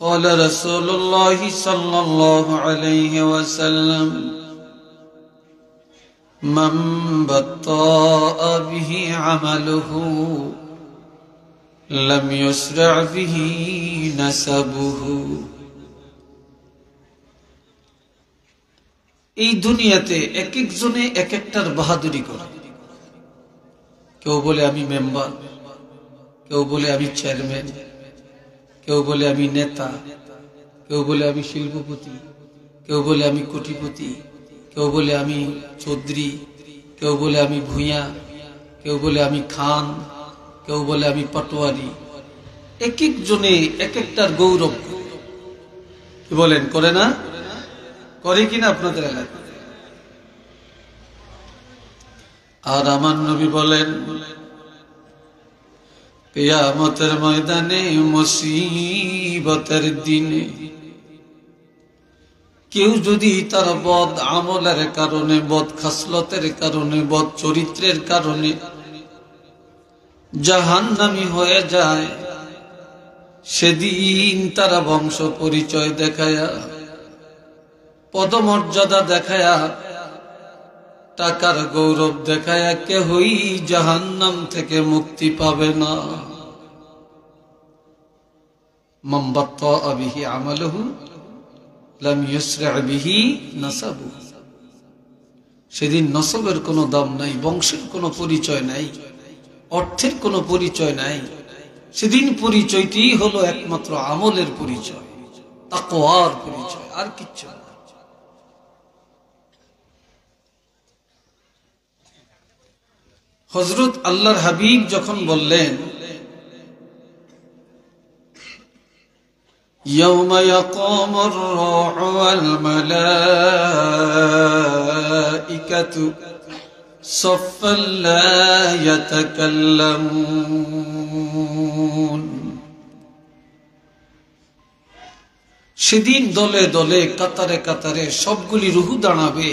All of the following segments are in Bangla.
قال رسول الله صلى الله عليه وسلم من بطأ به عمله لم يسرع به نسبه। এই দুনিয়াতে এক একজনে এক একটার বাহাদুরি করে। কেউ বলে আমি মেম্বার, কেউ বলে আমি চেয়ারম্যান, কেউ বলে আমি নেতা, কেউ বলে আমি শিল্পপতি, কেউ বলে আমি কোটিপতি, কেউ বলে আমি চৌধুরী, কেউ বলে আমি ভূঁইয়া, কেউ বলে আমি খান, কেউ বলে আমি পাটোয়ারি। এক একজনে এক একটার গৌরব কি বলেন, করে না? করে কিনা আপনাদের এলাকায়? আর আমার নবী বলেন, কিয়ামতের ময়দানে মুসিবতের দিনে কেউ যদি তার বদ আমলের কারণে, বদ খাসলতের কারণে, বদ চরিত্রের কারণে জাহান্নামী হয়ে যায়, সেদিন তারা বংশ পরিচয় দেখায়া, পদমর্যাদা দেখায়া, টাকার গৌরব দেখায়া কেহই জাহান্নাম থেকে মুক্তি পাবে না। মান বাত্তাআ বিহি আমালুহু লাম ইউসরা বিহি নাসাবুহু। সেদিন নসবের কোনো দাম নাই, বংশের কোনো পরিচয় নাই, অর্থের কোনো পরিচয় নাই। সেদিন পরিচয়টি হলো একমাত্র আমলের পরিচয়, তাকওয়ার পরিচয়, আর কিচ্ছু না। হযরত আল্লাহর হাবিব যখন বললেন, ইয়াউমা ইয়াকুমুর রূহু ওয়াল মালাইকাতু সাফফান লা ইয়াতাকাল্লামুন। সেদিন দলে দলে, কাতারে কাতারে সবগুলি রূহ দাঁড়াবে,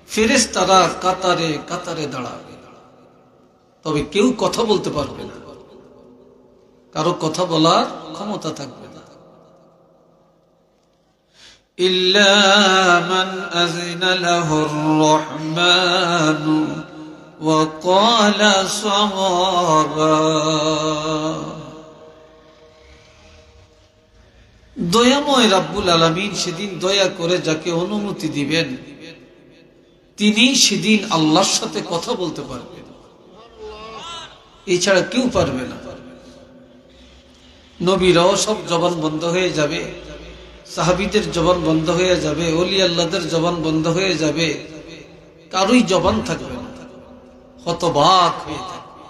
ফেরেশতারা কাতারে কাতারে দাঁড়াবে, তবে কেউ কথা বলতে পারবে না, কারো কথা বলার ক্ষমতা থাকবে না। ইল্লা মান আযিনা লাহুর রহমানু ওয়া ক্বালা সাওয়াবা। দয়াময় রাব্বুল আলামিন সেদিন দয়া করে যাকে অনুমতি দিবেন, তিনি সেদিন আল্লাহর সাথে কথা বলতে পারবেন, এছাড়া কেউ পারবে না। নবীরাও সব জবান বন্ধ হয়ে যাবে, সাহাবীদের জবান বন্ধ হয়ে যাবে, ওলি আল্লাহদের জবান বন্ধ হয়ে যাবে, কারোই জবান থাকবে না, হতবাক হয়ে থাকবে।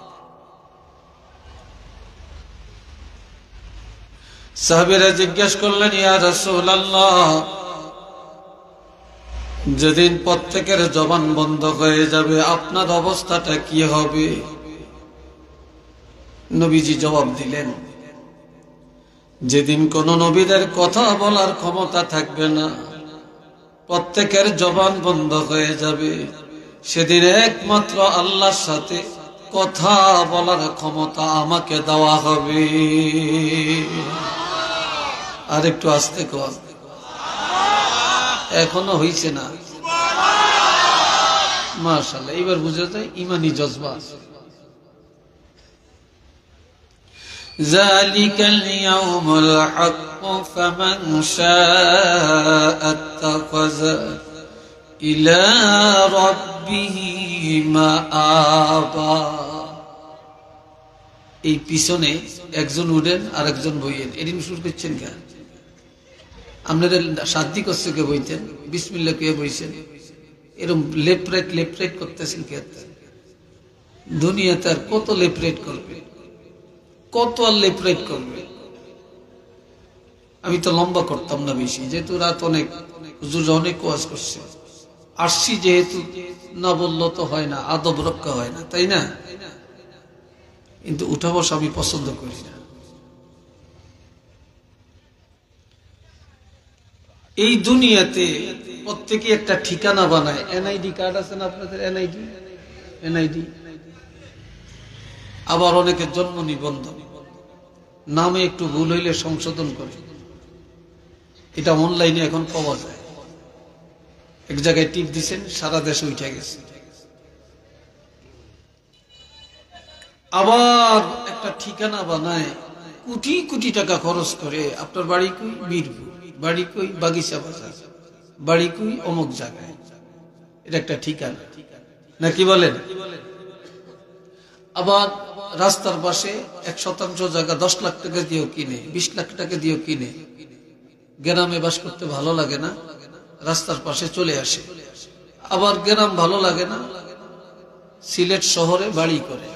সাহাবীরা জিজ্ঞাসা করলেন, ইয়া রাসূলুল্লাহ, যেদিন প্রত্যেকের জবান বন্ধ হয়ে যাবে আপনার অবস্থাটা কি হবে? নবীজি জবাব দিলেন, যেদিন কোন নবীদের কথা বলার ক্ষমতা থাকবে না, প্রত্যেকের জবান বন্ধ হয়ে যাবে, সেদিন একমাত্র আল্লাহর সাথে কথা বলার ক্ষমতা আমাকে দেওয়া হবে। আর একটু আস্তে কর, এখনো হইছে না। মাশাআল্লাহ, এবার বুঝা যায় ইমানি জজবা। যালিকাল ইয়াউমুল হক ফামান শাআ আত্তাখাযা ইলা রাব্বিহি মাআবা। এই পিছনে একজন উঠেন আর একজন বইয়েন, এদিন শুরু করছেন কেন? আপনারা শান্তি করছে কে বইতেন, বিসমিল্লাহ কে বইছেন, এরকম লেফট রাইট করতেছেন কে? দুনিয়াতে আর কত লেফট রাইট করবে, কত আর লেফট রাইট করবে? আমি তো লম্বা করতাম না বেশি, যেহেতু রাত অনেক, হুজুর অনেক ওয়াজ করছে, আসছি যেহেতু, না বললো তো হয় না, আদব রক্ষা হয় না, তাই না? কিন্তু উঠা বসা আমি পছন্দ করি না। এই দুনিয়াতে প্রত্যেকে একটা ঠিকানা বানায়। এনআইডি কার্ড আছে না আপনাদের? এনআইডি, আবার অনেকের জন্ম নিবন্ধন, নামে একটু ভুল হইলে সংশোধন করে। এটা অনলাইনে এখন পাওয়া যায়। এক জায়গায় টিপ দিচ্ছেন, সারা দেশে উঠে গেছে। আবার একটা ঠিকানা বানায়, কোটি কোটি টাকা খরচ করে। আপনার বাড়ি কই? বীরপুর। বাড়ি কই? বাগিচা বাজার। বাড়ি কই? অমুক জায়গায়। এটা একটা ঠিকানা, নাকি বলেন? আবার রাস্তার পাশে 1% জায়গা 10 লাখ টাকা দিয়েও কিনে, 20 লাখ টাকা দিয়েও কিনে। গ্রামে বাস করতে ভালো লাগে না, রাস্তার পাশে চলে আসে। আবার গ্রাম ভালো লাগে না, সিলেট শহরে বাড়ি করে।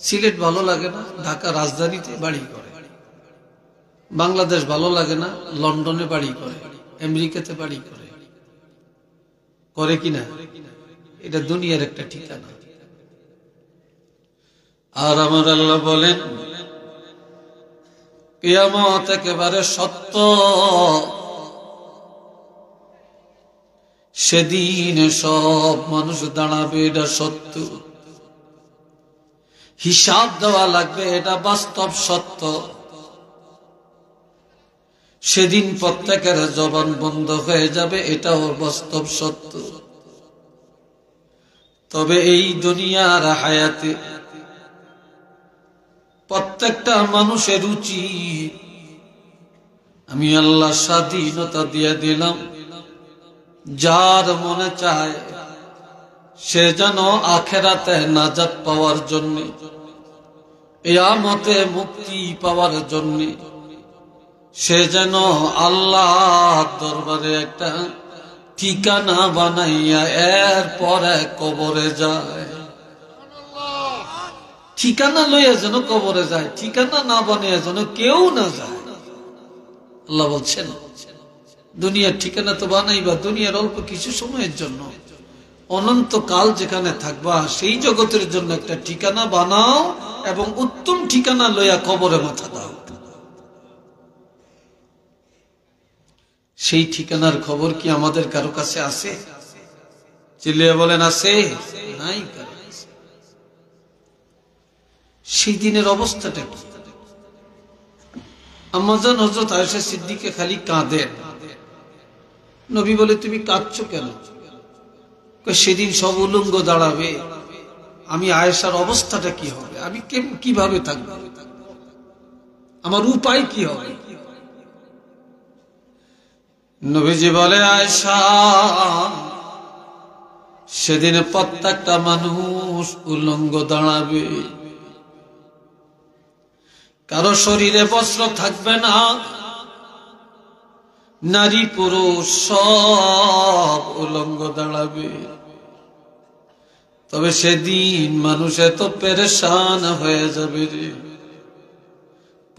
সিলেট ভালো লাগে না, ঢাকা রাজধানীতে বাড়ি করে। বাংলাদেশ ভালো লাগে না, লন্ডনে বাড়ি করে, আমেরিকাতে বাড়ি করে। করে কিনা? এটা দুনিয়ার একটা ঠিকানা। আর আমার আল্লাহ বলেন, কিয়ামত একেবারে সত্য। সেদিন সব মানুষ দাঁড়াবে, এটা সত্য। হিসাব দেওয়া লাগবে, এটা বাস্তব সত্য। সেদিন প্রত্যেকের জবান বন্ধ হয়ে যাবে, এটাও বাস্তব সত্য। তবে এই দুনিয়ার হায়াতে প্রত্যেকটা মানুষের উচিত, আমি আল্লাহ স্বাধীনতা দিয়ে দিলাম, যার মনে চায় সে যেন আখেরাতে নাজাত পাওয়ার জন্য, কিয়ামতে মুক্তি পাওয়ার জন্য, সে যেন আল্লাহর দরবারে একটা ঠিকানা বানাইয়া এরপরে কবরে যায়। ঠিকানা লইয়া যেন কবরে যায়, ঠিকানা না বানিয়ে যেন কেউ না যায়। আল্লাহ বলছেন, দুনিয়ার ঠিকানা তো বানাইবা দুনিয়ার অল্প কিছু সময়ের জন্য, অনন্তকাল যেখানে থাকবা সেই জগতের জন্য একটা ঠিকানা বানাও এবং উত্তম ঠিকানা লইয়া কবরে মাথা দাও। সেই ঠিকানার খবর কি আমাদের কারো কাছে আছে? চিল্লিয়ে বলেন, আছে? নাই কারো। সেই দিনের অবস্থাটা কি? আম্মাজান হযরত আয়েশা সিদ্দিকা খালি কাঁদেন। নবী বলে, তুমি কাঁদছো কেন? সেদিন সব উলঙ্গ দাঁড়াবে, আমি আয়েশার অবস্থাটা কি হবে? আমি কিভাবে থাকবো? আমার উপায় কি হবে? নবীজি বলে, আয়েশা, সেদিন প্রত্যেকটা মানুষ উলঙ্গ দাঁড়াবে, কারো শরীরে বস্ত্র থাকবে না, নারী পুরুষ সব উলঙ্গ দাঁড়াবে। তবে সেদিন মানুষ এত পেরেশান হয়ে যাবে রে,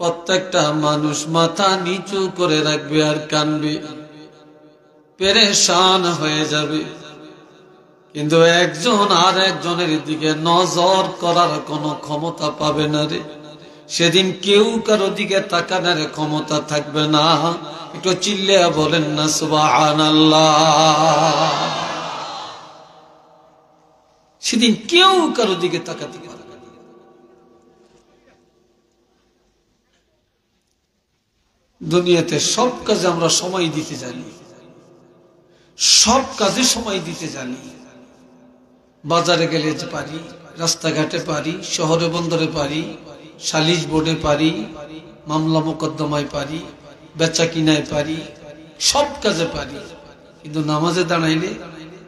প্রত্যেকটা মানুষ মাথা নিচু করে রাখবে আর কানবে, পেরেশান হয়ে যাবে। কিন্তু একজন আর একজনের দিকে নজর করার কোনো ক্ষমতা পাবে না রে। সেদিন কেউ কারো দিকে তাকানোর ক্ষমতা থাকবে না। একটু চিল্লিয়া বলেন না সুবহানাল্লাহ। সেদিন কেউ কারো দিকে তাকাতে পারবে না। দুনিয়াতে সব কাজে আমরা সময় দিতে জানি, সব কাজে সময় দিতে জানি। বাজারে গেলে পারি, রাস্তাঘাটে পারি, শহরে বন্দরে পারি, সালিশ বোর্ডে পারি, মামলা মোকদ্দমায় পারি, বেচা কিনায় পারি, সব কাজে পারি। কিন্তু নামাজে দাঁড়াইলে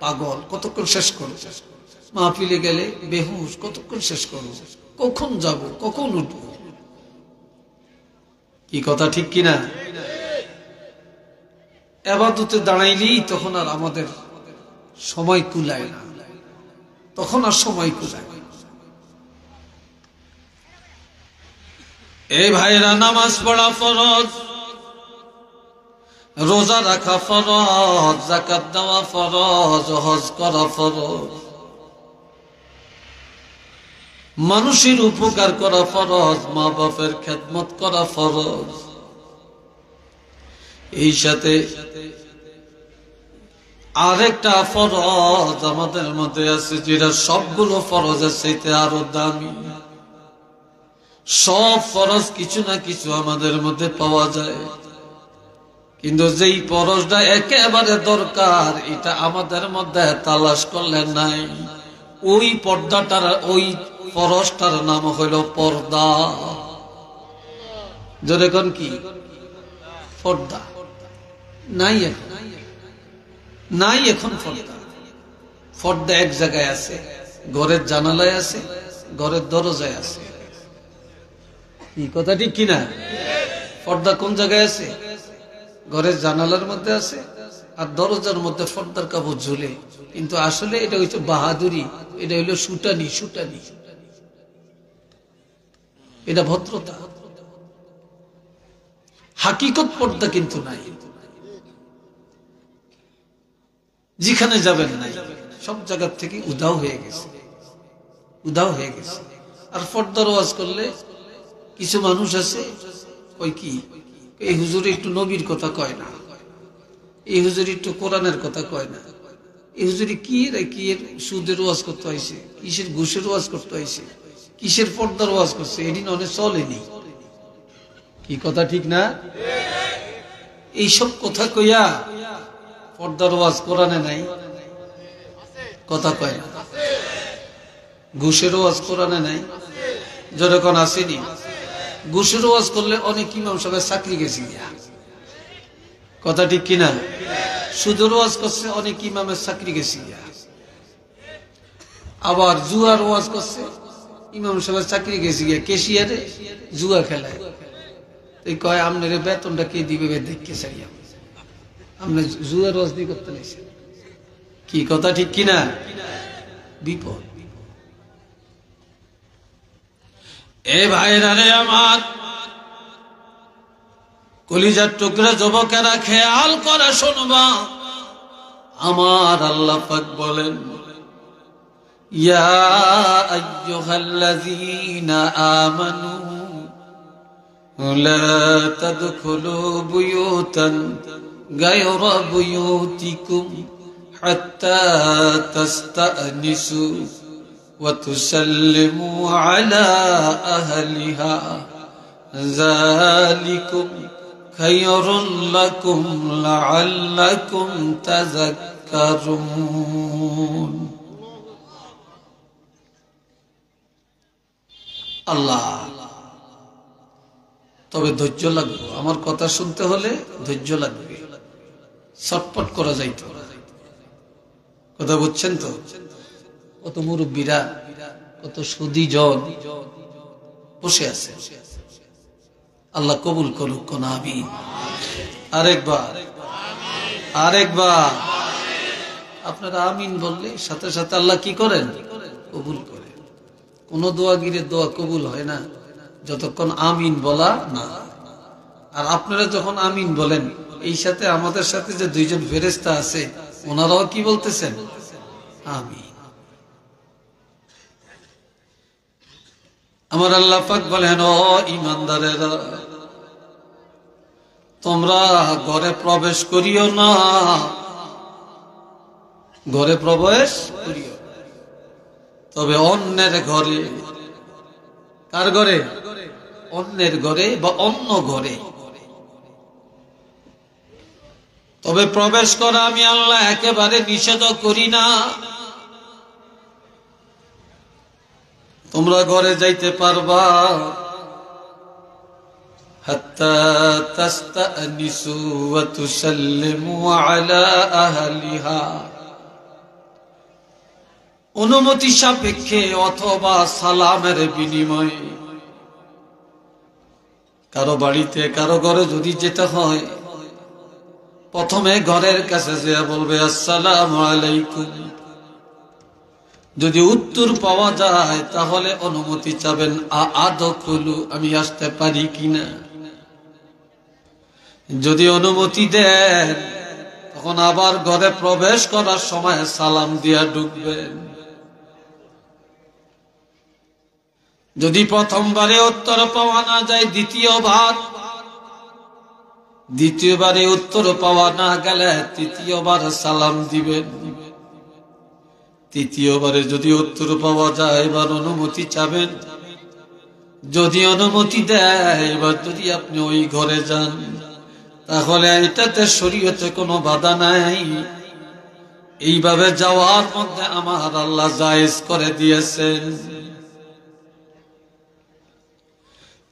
পাগল, কতক্ষণ শেষ করব? মাহফিলে গেলে বেহুশ, কতক্ষণ শেষ করব? কখন যাব, কখন উঠব? কি কথা ঠিক কিনা? ইবাদতে দাঁড়াইলেই তখন আর আমাদের সময় কুলায় না, তখন আর সময় কুলায়। এই ভাইরা, নামাজ পড়া ফরজ, রোজা রাখা ফরজ, যাকাত দেওয়া ফরজ, হজ করা ফরজ, মানুষের উপকার করা ফরজ, মা বাপের খেদমত করা ফরজ। এই সাথে আরেকটা ফরজ আমাদের মধ্যে আছে, যেটা সবগুলো ফরজের চাইতে আরো দামি। সব ফরজ কিছু না কিছু আমাদের মধ্যে পাওয়া যায়, কিন্তু যেই ফরজটা একেবারে দরকার এটা আমাদের মধ্যে তালাশ করলে নাই। ওই পর্দাটার, ওই ফরজটার নাম হইল পর্দা। যেরকম কি পর্দা নাই এখন, নাই এখন পর্দা। পর্দা এক জায়গায় আছে, ঘরের জানালায় আছে, ঘরের দরজায় আছে। কি কথা ঠিক কিনা? পর্দা কোন জায়গায় আছে? ঘরের জানালার মধ্যে আছে, আর দরজার মধ্যে পর্দার কাপড় ঝুলে। কিন্তু আসলে এটা হচ্ছে বাহাদুরি, এটা হইল সুটানি। সুটানি এটা ভদ্রতা, হাকিকত পর্দা কিন্তু নাই। যেখানে যাবেন নাই, সব জায়গা থেকে উধাও হয়ে গেছে, উধাও হয়ে গেছে। আর পর্দার ওয়াজ করলে কিছু মানুষ আছে ওই কি, এই হুজুর একটু নবীর কথা কয় না, এই হুজুর একটু কোরআনের কথা কয় না, এই হুজুরি কি সুদের ওয়াজ করতে হয়েছে, কিসের ঘুষের ওয়াজ করতে হয়েছে, কিসের পর্দার ওয়াজ করছে, এদিন অনেক চলেনি। কি কথা ঠিক না? এইসব কথা কইয়া পর্দার ওয়াজ কোরআনে নাই, কথা কয় না। ঘুষের ওয়াজ কোরআনে নাই, যখন আসেনি। ঘুষের ওয়াজ করলে অনেক ইমাম সাহেবের চাকরি গেছে, কথা ঠিক কিনা? সুদের ওয়াজ করছে অনেক ইমামের চাকরি গেছে। আবার জুয়ার ওয়াজ করছে, ইমাম সাহেবের চাকরি গেছে গিয়া কেশিয়ারে জুয়া খেলায়। এই কয় আপনার বেতনটা কে দিবে দেখতে চাই, আপনি জুয়ার ওয়াজ দিয়ে করতে নিয়েছেন। কি কথা ঠিক কিনা? বিপদ। এ ভাইরা রে আমার, কলিজার টুকরা যুবকেরা খেয়াল করে শুনবা। আমার আল্লাহ পাক বলেন, ইয়া আইয়ুহাল্লাযীনা আমানু লা তাদখুলু বুয়ুতান গায়রা বুয়ুতিকুম হাত্তা তাস্তানিসু ওয়া তুসাল্লিমু আলা আহলিহা যালিকুম খায়রুল লাকুম লাআল্লাকুম তাযাক্কারুন। আল্লাহ, তবে ধৈর্য লাগবে। আমার কথা শুনতে হলে ধৈর্য লাগবে, ছটপট করা যাইতো। কথা বুঝছেন তো? কত মুরব্বীরা, কত সুদী জন বসে আছে। আল্লাহ কবুল করুক, কোন আমিন। আরেকবার, আরেকবার আপনারা আমিন বললে সাথে সাথে আল্লাহ কি করেন? কবুল করেন। কোন দোয়াগিরের দোয়া কবুল হয় না যতক্ষণ আমিন বলা না। আর আপনারা যখন আমিন বলেন, এই সাথে আমাদের সাথে যে দুইজন ফেরেশতা আছে, ওনারাও কি বলতেছেন? আমিন। আমার আল্লাহ পাক বলেন, ও ঈমানদারেরা, তোমরা ঘরে প্রবেশ করিও না, ঘরে প্রবেশ করিও, তবে অন্যের ঘরে। কার ঘরে? অন্যের ঘরে বা অন্য ঘরে। তবে প্রবেশ করা আমি আল্লাহ একেবারে নিষেধ করি না। তোমরা ঘরে যাইতে পারবা হাত্তা তাস্তানিসু ওয়া তুসাল্লিমু আলা আহলিহা, অনুমতি সাপেক্ষে অথবা সালামের বিনিময়ে। কারো বাড়িতে কারো ঘরে যদি যেতে হয়, প্রথমে ঘরের কাছে যে বলবে আসসালামু আলাইকুম। যদি উত্তর পাওয়া যায় তাহলে অনুমতি চাবেন, আদখুলু, আমি আসতে পারি কিনা। যদি অনুমতি দেন তখন আবার ঘরে প্রবেশ করার সময় সালাম দিয়া ঢুকবেন। যদি প্রথমবারে উত্তর পাওয়া না যায়, দ্বিতীয়বারে উত্তর পাওয়া না গেলে তৃতীয়বার সালাম দিবেন। তৃতীয়বারে যদি উত্তর পাওয়া যায়, এবার অনুমতি চাবেন যদি অনুমতি দেয়, এবার যদি আপনি ওই ঘরে যান, তাহলে এটাতে শরীয়তে কোনো বাধা নাই। এইভাবে যাওয়ার মধ্যে আমার আল্লাহ জায়েজ করে দিয়েছেন।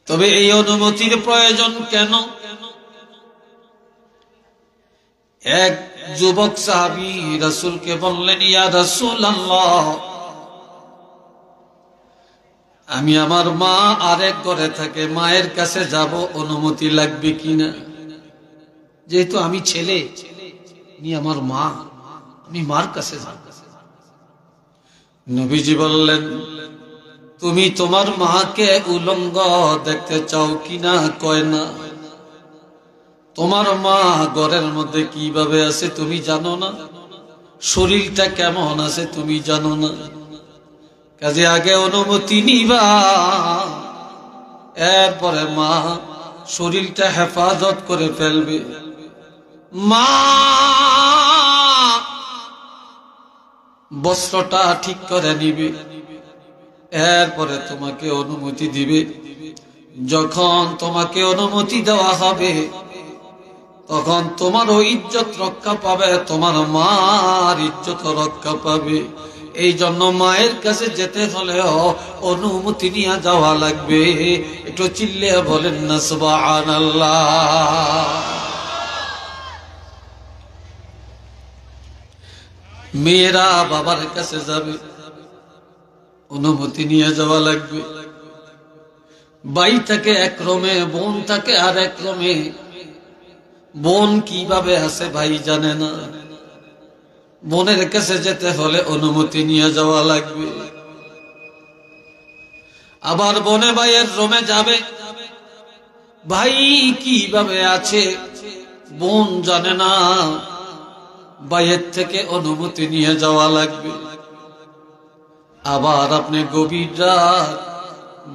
তবে এই অনুমতির প্রয়োজন কেন? এক যুবক সাহাবী রাসূলকে বললেন, ইয়া রাসূলুল্লাহ, আমি আমার মা আরেক ঘরে থাকে, মায়ের কাছে যাব, অনুমতি লাগবে কিনা? যেহেতু আমি ছেলে, নি আমার মা, আমি মার কাছে যাব। নবীজি বললেন, তুমি তোমার মাকে উলঙ্গ দেখতে চাও কিনা? কয় না। তোমার মা ঘরের মধ্যে কিভাবে আছে তুমি জানো না? শরীরটা কেমন আছে তুমি জানো না? কাজে আগে অনুমতি নিবা, এরপরে মা শরীরটা হেফাজত করে ফেলবে। মা বস্ত্রটা ঠিক করে নিবে, এরপরে তোমাকে অনুমতি দিবে। যখন তোমাকে অনুমতি দেওয়া হবে, তখন তোমারও ইজ্জত রক্ষা পাবে, তোমার মার ইজ্জত রক্ষা পাবে। এই জন্য মায়ের কাছে যেতে হলেও অনুমতি নিয়ে যাওয়া লাগবে। একটু চিল্লে বলেন না সুবহানাল্লাহ। মেয়েরা বাবার কাছে যাবে, অনুমতি নিয়ে যাওয়া লাগবে। ভাই থাকে এক রুমে, বোন থাকে আর এক রুমে। বোন কিভাবে আছে ভাই জানে না, বোনের কাছে যেতে হলে অনুমতি নিয়ে যাওয়া লাগবে। আবার বোনে ভাইয়ের রুমে যাবে, ভাই কিভাবে আছে বোন জানে না, ভাইয়ের থেকে অনুমতি নিয়ে যাওয়া লাগবে। আবার আপনি গভীর রাত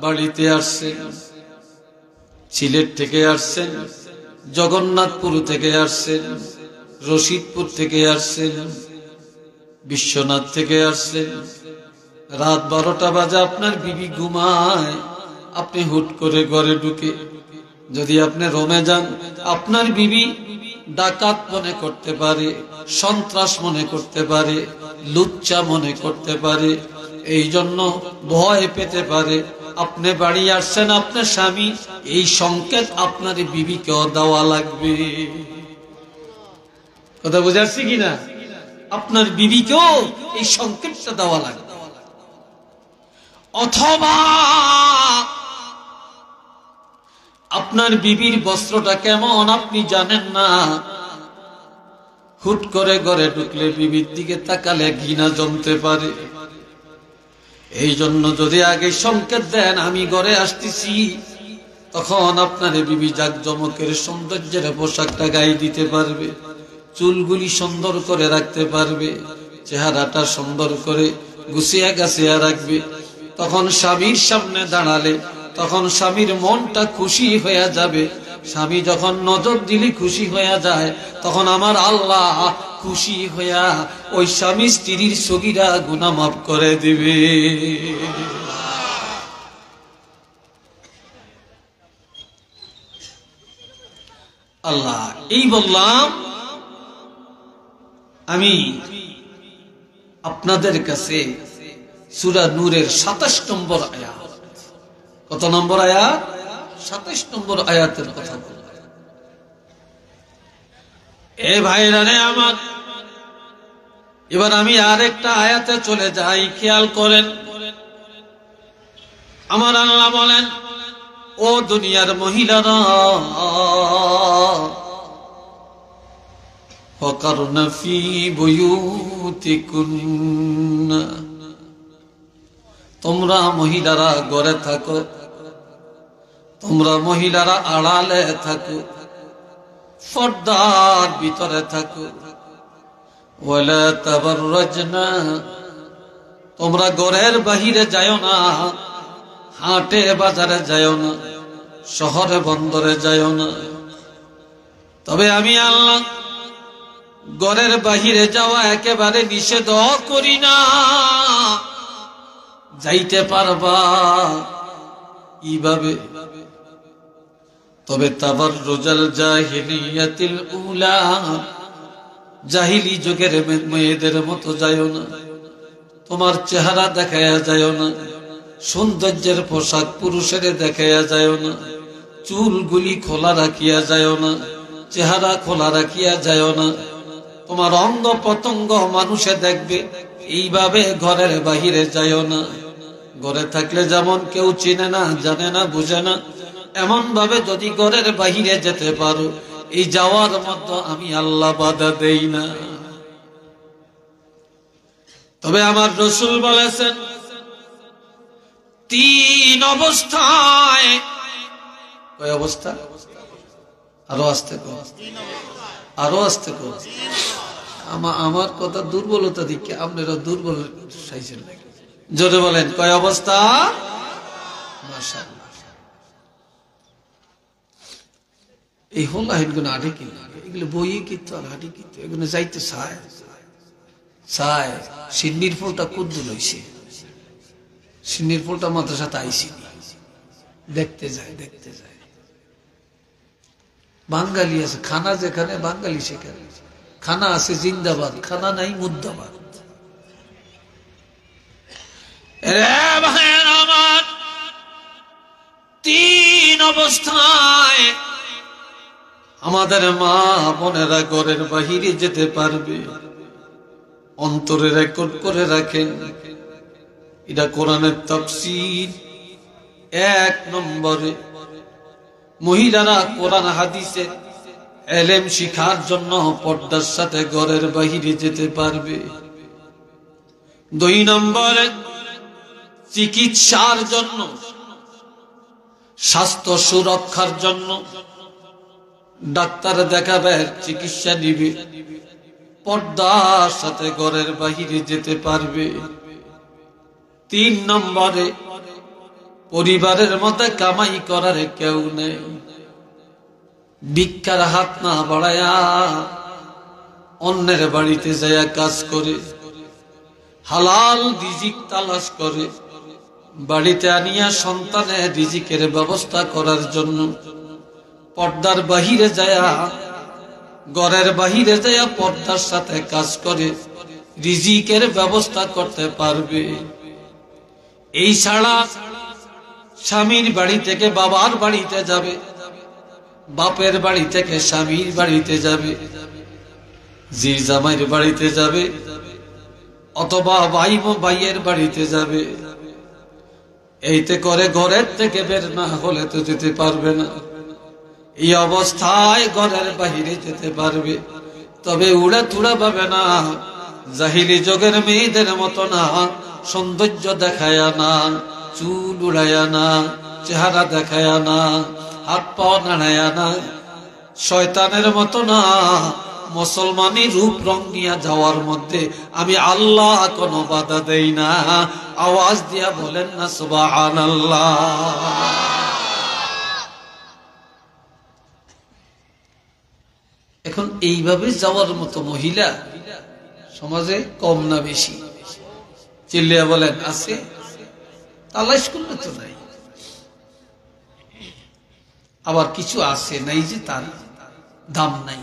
বাড়িতে আসছেন, সিলেট থেকে আসছেন, জগন্নাথপুর থেকে আসছেন, রশিদপুর থেকে আসছেন, বিশ্বনাথ থেকে আসছেন, রাত 12টা বাজে আপনার বিবি ঘুমায়, আপনি হুট করে ঘরে ঢুকে যদি আপনি রুমে যান, আপনার বিবি ডাকাত মনে করতে পারে, সন্ত্রাস মনে করতে পারে, লুচ্চা মনে করতে পারে। এই জন্য ভয় পেতে পারে। আপনি বাড়ি আসছেন, আপনার স্বামী, এই সংকেত আপনার বিবিকেও দেওয়া লাগবে। কথা বুঝাচ্ছি কিনা? আপনার বিবিকেও এই সংকেতটা দেওয়া লাগবে। অথবা আপনার বিবির বস্ত্রটা কেমন আপনি জানেন না, হুট করে ঘরে ঢুকলে বিবির দিকে তাকালে ঘৃণা জমতে পারে। এই জন্য যদি আগে সংকেত দেন আমি ঘরে আসতেছি, তখন আপনার বিবি জাকজমকের সৌন্দর্যের পোশাকটা গায়ে দিতে পারবে, চুলগুলি সুন্দর করে রাখতে পারবে, চেহারাটা সুন্দর করে গুছিয়ে গাছিয়ে রাখবে। তখন স্বামীর সামনে দাঁড়ালে তখন স্বামীর মনটা খুশি হয়ে যাবে। স্বামী যখন নজর দিলে খুশি হয়ে যায়, তখন আমার আল্লাহ খুশি হইয়া ওই স্বামী স্ত্রীর সগীরা গুনাহ মাফ করে দিবে। আল্লাহ এই বললাম, আমি আপনাদের কাছে সূরা নূরের 27 নম্বর আয়াত, কত নম্বর আয়াত? 27 নম্বর আয়াতের কথা বললাম। এ ভাইরা রে আমার, এবার আমি আরেকটা আয়াতে চলে যাই, খেয়াল করেন। আমার আল্লাহ বলেন, ও দুনিয়ার মহিলারা, ওয়াকারনা ফি বুয়ুতিকুন্না, তোমরা মহিলারা ঘরে থাকো, তোমরা মহিলারা আড়ালে থাকো, পর্দার ভিতরে থাকো। ওয়ালা তাবাররাজনা, তোমরা ঘরের বাহিরে যাও না, হাটে বাজারে যাও না, শহরে বন্দরে যাও না। তবে আমি আল্লাহ ঘরের বাহিরে যাওয়া একেবারে নিষেধ করি না, যাইতে পারবা, এইভাবে। তবে তাবাররুজাল জাহিলিয়াতিল উলা, জাহিলি যুগের মেয়েদের মতো যায়ও না, তোমার চেহারা দেখায়া যায়ও না, সৌন্দর্যের পোশাক পুরুষের দেখায়া যায়ও না, চুলগুলি খোলা রাখিয়া যায়ও না, চেহারা খোলা রাখিয়া যায়ও না, তোমার অঙ্গ প্রত্যঙ্গ মানুষে দেখবে, এইভাবে ঘরের বাহিরে যায়ও না। ঘরে থাকলে যেমন কেউ চিনে না, জানে না, বুঝে না, এমন ভাবে যদি ঘরের বাহিরে যেতে পারো, এই যাওয়ার মধ্যে আমি আল্লাহ বাধা দেই না। তবে আমার রাসূল বলেছেন, 3 অবস্থায়। কয় অবস্থা? আরো আসতে কর, আরো আসতে কর। আমার কথা দুর্বলতা দিকে আপনারা দুর্বল সাইজের লাগে। জোরে বলেন, কয় অবস্থা? মাশাআল্লাহ। এই হল এগুলো আটে কি লাগে, এগুলো বইয়ে কিন্তু আর আটে কিন্তু এগুলো যাইতে চায় চায়। সিন্নির ফুলটা কুদ্দুল হইছে, সিন্নির ফুলটা মাদ্রাসাতে আইসি, দেখতে যায় দেখতে যায়। বাঙালি আছে, খানা যেখানে বাঙালি সেখানে। খানা আছে জিন্দাবাদ, খানা নাই মুর্দাবাদ। আমার 3 অবস্থায় আমাদের মা বোনেরা ঘরের বাহিরে যেতে পারবে। অন্তরে রেকর্ড করে রাখেন, এটা কোরআনের তাফসীর। 1 নম্বরে মহিলারা কোরআন হাদিসে ইলম শিখার জন্য পর্দার সাথে ঘরের বাহিরে যেতে পারবে। 2 নম্বরে চিকিৎসার জন্য, স্বাস্থ্য সুরক্ষার জন্য ডাক্তার দেখাবে, চিকিৎসা নিবে, পর্দার সাথে ঘরের বাহিরে যেতে পারবে। 3 নম্বরে পরিবারের মধ্যে কামাই করার কেউ নেই, ভিক্ষার হাত না বাড়ায়া অন্যের বাড়িতে যাইয়া কাজ করে হালাল রিজিক তালাশ করে বাড়িতে আনিয়া সন্তানের রিজিকের ব্যবস্থা করার জন্য পর্দার বাহিরে যায়া, ঘরের বাহিরে যায়া পর্দার সাথে কাজ করে রিজিকের ব্যবস্থা করতে পারবে। এই ছাড়া স্বামীর বাড়ি থেকে বাবার বাড়িতে যাবে, বাপের বাড়ি থেকে স্বামীর বাড়িতে যাবে, জি জামাইয়ের বাড়িতে যাবে, অথবা ভাইয়ের বাড়িতে যাবে। এইতে করে ঘরের থেকে বের না হলে তো যেতে পারবে না। এই অবস্থায় ঘরের বাহিরে যেতে পারবে, তবে উড়া তুড়া পাবে না, জাহিলি যুগের মেয়েদের মতো না, সৌন্দর্য দেখায়া না, চুল উড়ায়া না, চেহারা দেখায়া না, হাত পা নাড়ায়া না, শয়তানের মতো না, মুসলমানি রূপ রং নিয়ে যাওয়ার মধ্যে আমি আল্লাহ কোনো বাধা দেই না। আওয়াজ দিয়া বলেন না সুবহানাল্লাহ। এখন এইভাবে যাওয়ার মতো মহিলা সমাজে কম না বেশি? চিল্লিয়া বলেন আছে? তালাশ করলে তো নাই। আবার কিছু আছে নাই যে তার দাম নাই,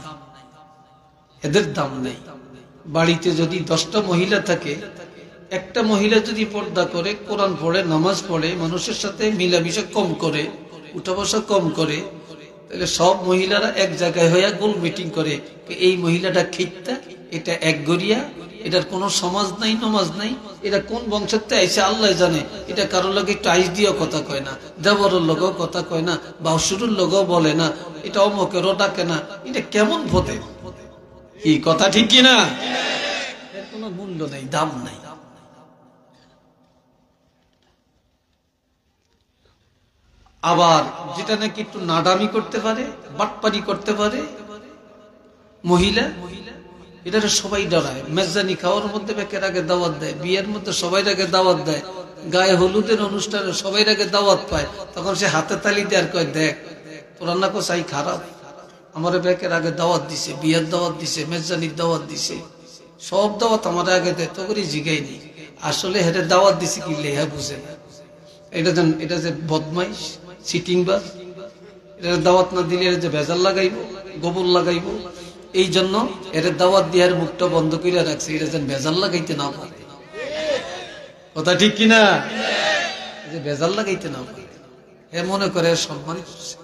এদের দাম নাই। বাড়িতে যদি 10টা মহিলা থাকে, একটা মহিলা যদি পর্দা করে, কোরআন পড়ে, নামাজ পড়ে, মানুষের সাথে মিলামিশা কম করে, উঠা বসা কম করে, তাহলে সব মহিলারা এক জায়গায় হইয়া গোল মিটিং করে, এই মহিলাটা খিত্তা, এটা এক গড়িয়া, এটার কোনো সমাজ নাই, নমাজ নাই, এটা কোন বংশতে আইসে আল্লাহ জানে, এটা কারোর লগে একটু আইস দিয়েও কথা কয় না, দেবরের লগেও কথা কয় না, বাউসুরের লগেও বলে না, এটা অমকেরও ডাকে না, এটা কেমন ভোতে? কি কথা ঠিক কিনা? এর কোনো মূল্য নাই, দাম নাই। আবার যেটা নাকি একটু নাডামি করতে পারে, বাটপারি করতে পারে মহিলা, এটা সবাই ডরায়। মেজদানি খাওয়ার মধ্যে বেকের আগে দাওয়াত দেয়, বিয়ের মধ্যে সবাই আগে দাওয়াত দেয়, গায়ে হলুদের অনুষ্ঠানে সবাই আগে দাওয়াত পায়, তখন সে হাতে তালি দেয় আর কয়, দেখ তোর রান্না চাই খারাপ, আমার বেকের আগে দাওয়াত দিছে, বিয়ের দাওয়াত দিছে, মেজদানির দাওয়াত দিছে, সব দাওয়াত আমার আগে দেয়, তো করে জিগাই নেই আসলে হেরে দাওয়াত দিছে কি লেহা বুঝে না। এটা যে বদমাইশ সিটিং বাস, এটা দাওয়াত না দিলে এর যে ভেজাল লাগাইব, গোবর লাগাইব, এই জন্য এর দাওয়াত দিয়ে মুখটা বন্ধ করে রাখছে, এটা যেন ভেজাল লাগাইতে না পারে। কথা ঠিক কিনা? যে ভেজাল লাগাইতে না পারে, এ মনে করে সম্মান করছে।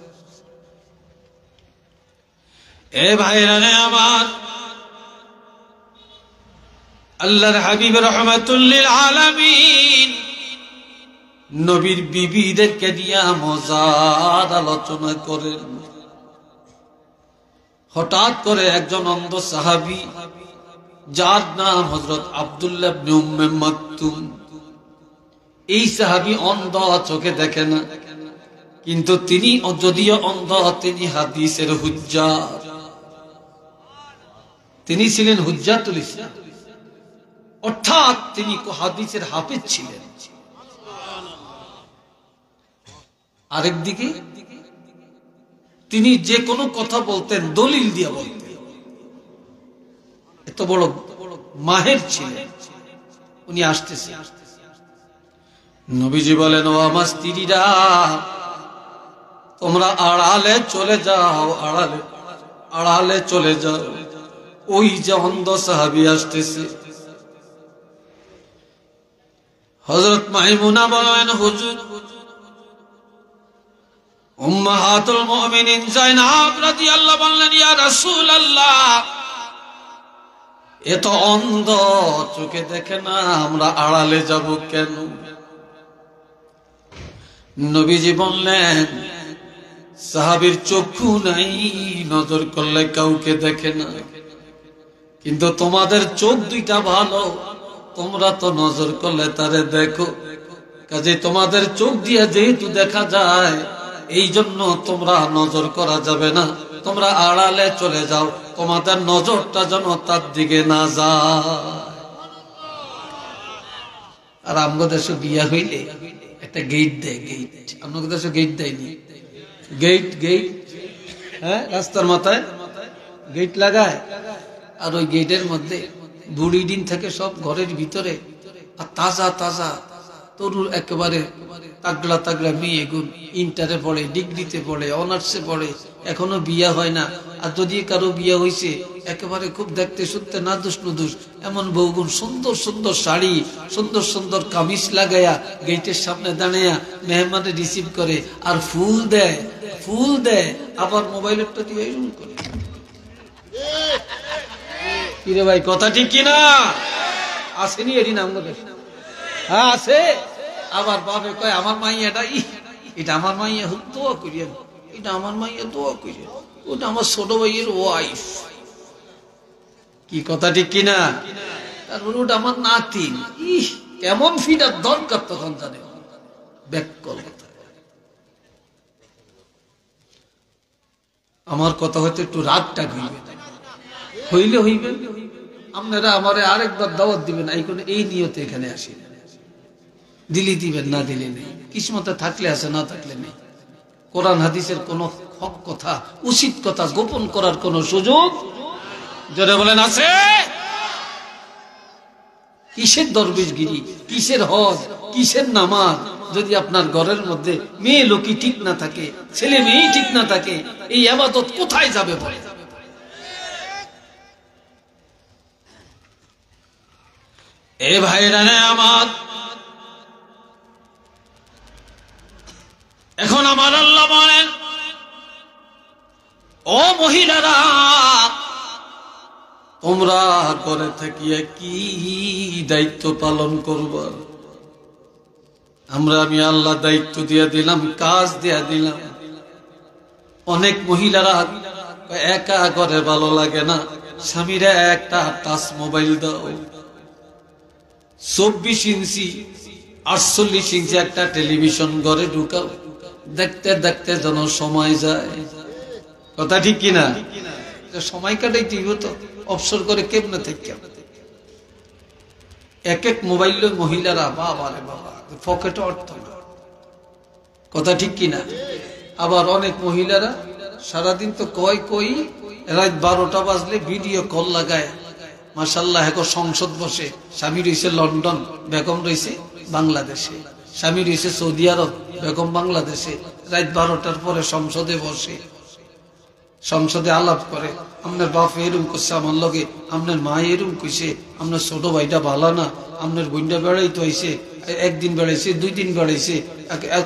এ ভাইরা আমার, আল্লাহর হাবিব রাহমাতুল লিল আলামিন নবীর বিবিদেরকে নিয়ে মজার আলোচনা করেন। হঠাৎ করে একজন অন্ধ সাহাবী, যার নাম হযরত আব্দুল্লাহ ইবনে উম্মে মাকতুম, এই সাহাবী অন্ধ, চোখে দেখে না, কিন্তু তিনি যদিও অন্ধ, তিনি হাদিসের হুজ্জাত, তিনি ছিলেন হুজ্জাতুল ইসলাম, অর্থাৎ তিনি হাদিসের হাফেজ ছিলেন। আরেকদিকে তিনি যে কোনো কথা বলতেন দলিল দিয়ে বলতেন, এত বড় মাহের ছিলেন। উনি আসতেছে, নবীজি বলেন, ও আমার স্ত্রীরা, তোমরা আড়ালে চলে যাও, আড়ালে চলে যাও, ওই যে অন্ধ সাহাবী আসতেছে। হযরত মাইমুনা বলেন, হুজুর, উম্মাহাতুল মুমিনিন যায়নাব রাদিয়াল্লাহু বললেন, ইয়া রাসূলুল্লাহ, এত অন্ধ, চোখে দেখে না, আমরা আড়ালে যাব কেন? নবীজি বললেন, সাহাবীর চক্ষু নাই, নজর করলে কাউকে দেখে না, কিন্তু তোমাদের চোখ দুইটা ভালো, তোমরা তো নজর করলে তারে দেখো, কাজে তোমাদের চোখ দিয়ে যেহেতু দেখা যায়, এই জন্য তোমরা নজর করা যাবে না, তোমরা আড়ালে চলে যাও, তোমাদের নজরটা যেন তার দিকে না যায়। আর আমাদের দেশে বিয়া হইলে একটা গেট দেয়, গেট, আমাদের দেশে গেট দেয়নি, গেট, হ্যাঁ, রাস্তার মাথায় গেট লাগায়, আর ওই গেটের মধ্যে বুড়ি দিন থেকে সব ঘরের ভিতরে, আর তাজা তাজা তরুণ একেবারে তাগড়া তাগড়া মেয়ে, গুণ ইন্টারে পড়ে, ডিগ্রিতে পড়ে, অনার্সে পড়ে, এখনো বিয়া হয় না, আর যদি কারো বিয়া হয়েছে একেবারে খুব দেখতে শুনতে না দুষ নুদুষ, এমন বউগুণ সুন্দর সুন্দর শাড়ি, সুন্দর সুন্দর কামিজ লাগাইয়া গেটের সামনে দাঁড়াইয়া মেহমানে রিসিভ করে, আর ফুল দেয়, আবার মোবাইলেরটা দিয়ে করে। কিরে ভাই, কথা ঠিক কিনা? আসেনি এটি নাম করে? হ্যাঁ আছে। আবার বাপে কয়, আমার মাইয়াটা, এটা আমার মাইয়া, দোয়া করিয়া, এটা আমার মাইয়া, দোয়া করিয়া, ওটা আমার ছোট ভাইয়ের ওয়াইফ। কি কথা ঠিক কিনা? তারপর ওটা আমার নাতিন, কেমন ফিটার দরকার তখন জানে ব্যাককল কথা। আমার কথা হয়তো একটু রাগটা হইলে হইবে, আপনারা আমারে আরেকবার দাওয়াত দিবেন, এই নিয়তে এখানে আসি, দিলি দিবেন, না দিলে নেই, কিসমতে থাকলে আছে, না থাকলে নেই। কোরআন হাদিসের কোন হক কথা, উচিত কথা গোপন করার কোন সুযোগ, যারা বলেন আছে? কিসের দরবেশগিরি, কিসের হজ, কিসের নামাজ, যদি আপনার ঘরের মধ্যে মেয়ে লোকই ঠিক না থাকে, ছেলে মেয়েই ঠিক না থাকে, এই ইবাদত কোথায় যাবে বলে? এ ভাইরা আমার, এখন আমার আল্লাহ বলেন, ও মহিলারা, তোমরা ঘরে থাকিয়া কি দায়িত্ব পালন করবা? আমি আল্লাহ দায়িত্ব দিয়া দিলাম, কাজ দিয়া দিলাম। অনেক মহিলারা একা ঘরে ভালো লাগে না, স্বামীরা একটা টাচ মোবাইল দাও, 24 ইঞ্চি 48 ইঞ্চি একটা টেলিভিশন ঘরে ঢুকাও, দেখতে দেখতে যেন সময় যায়। কথা ঠিক কিনা? সময় কাটাইতে হতো, অবসর করে কেমনে থেকে এক এক মোবাইল মহিলারা, বাবা রে বাবা, পকেটে অর্থ না। কথা ঠিক কিনা? আবার অনেক মহিলারা সারাদিন তো কই রাত 12টা বাজলে ভিডিও কল লাগায়, মাশাআল্লাহ, এখন সংসদ বসে, স্বামী রয়েছে লন্ডন, বেগম রয়েছে বাংলাদেশে, স্বামী রয়েছে সৌদি আরব, বেগম বাংলাদেশে। রাত 12টার পরে সংসদে বসে, সংসদে আলাপ করে, আপনার বাপ এরম করছে আমার লগে, আপনার মা এরম কইছে, আপনার ছোট ভাইটা ভালো না, আপনার বোনটা বেড়াইতে হয়েছে, একদিন বেড়াইছে, 2 দিন বেড়াইছে,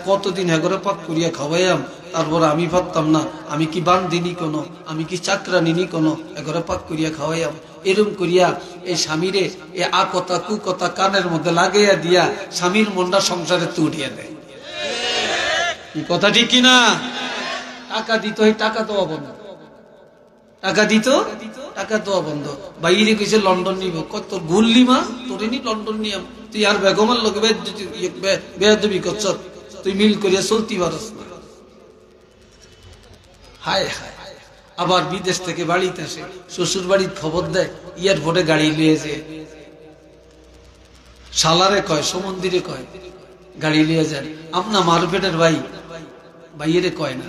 কতদিন এগরে পাক করিয়া খাওয়াইয়াম, তারপর আমি ভাবতাম না আমি কি বান্দিনি কোনো, আমি কি চাকরানিনি কোনো, এগরে পাক করিয়া খাওয়াইয়াম। এরম করিয়া এই স্বামীরে এ আ কথা কু কথা কানের মধ্যে লাগাইয়া দিয়া স্বামীর মনটা সংসারে তুটিয়া দেয়। কি কথা ঠিক কিনা? টাকা দিত, এই টাকা দেওয়া বন্ধ, টাকা দিত, টাকা দেওয়া বন্ধ। বাইরে কইছে লন্ডন নিব, কত গুল্লি মা তোরে নি লন্ডন নিয়াম, তুই আর বেগমের লোক বেয়াদবি করছ, তুই মিল করিয়া চলতি পারস না। হায় হায়। আবার বিদেশ থেকে বাড়িতে আসে, শ্বশুর বাড়ির খবর দেয়, এয়ারপোর্টে গাড়ি লিয়ে যে শালারে কয়, সমন্দিরে কয় গাড়ি লিয়ে যান, আপনা মারপেটের ভাই, ভাইয়েরে কয় না,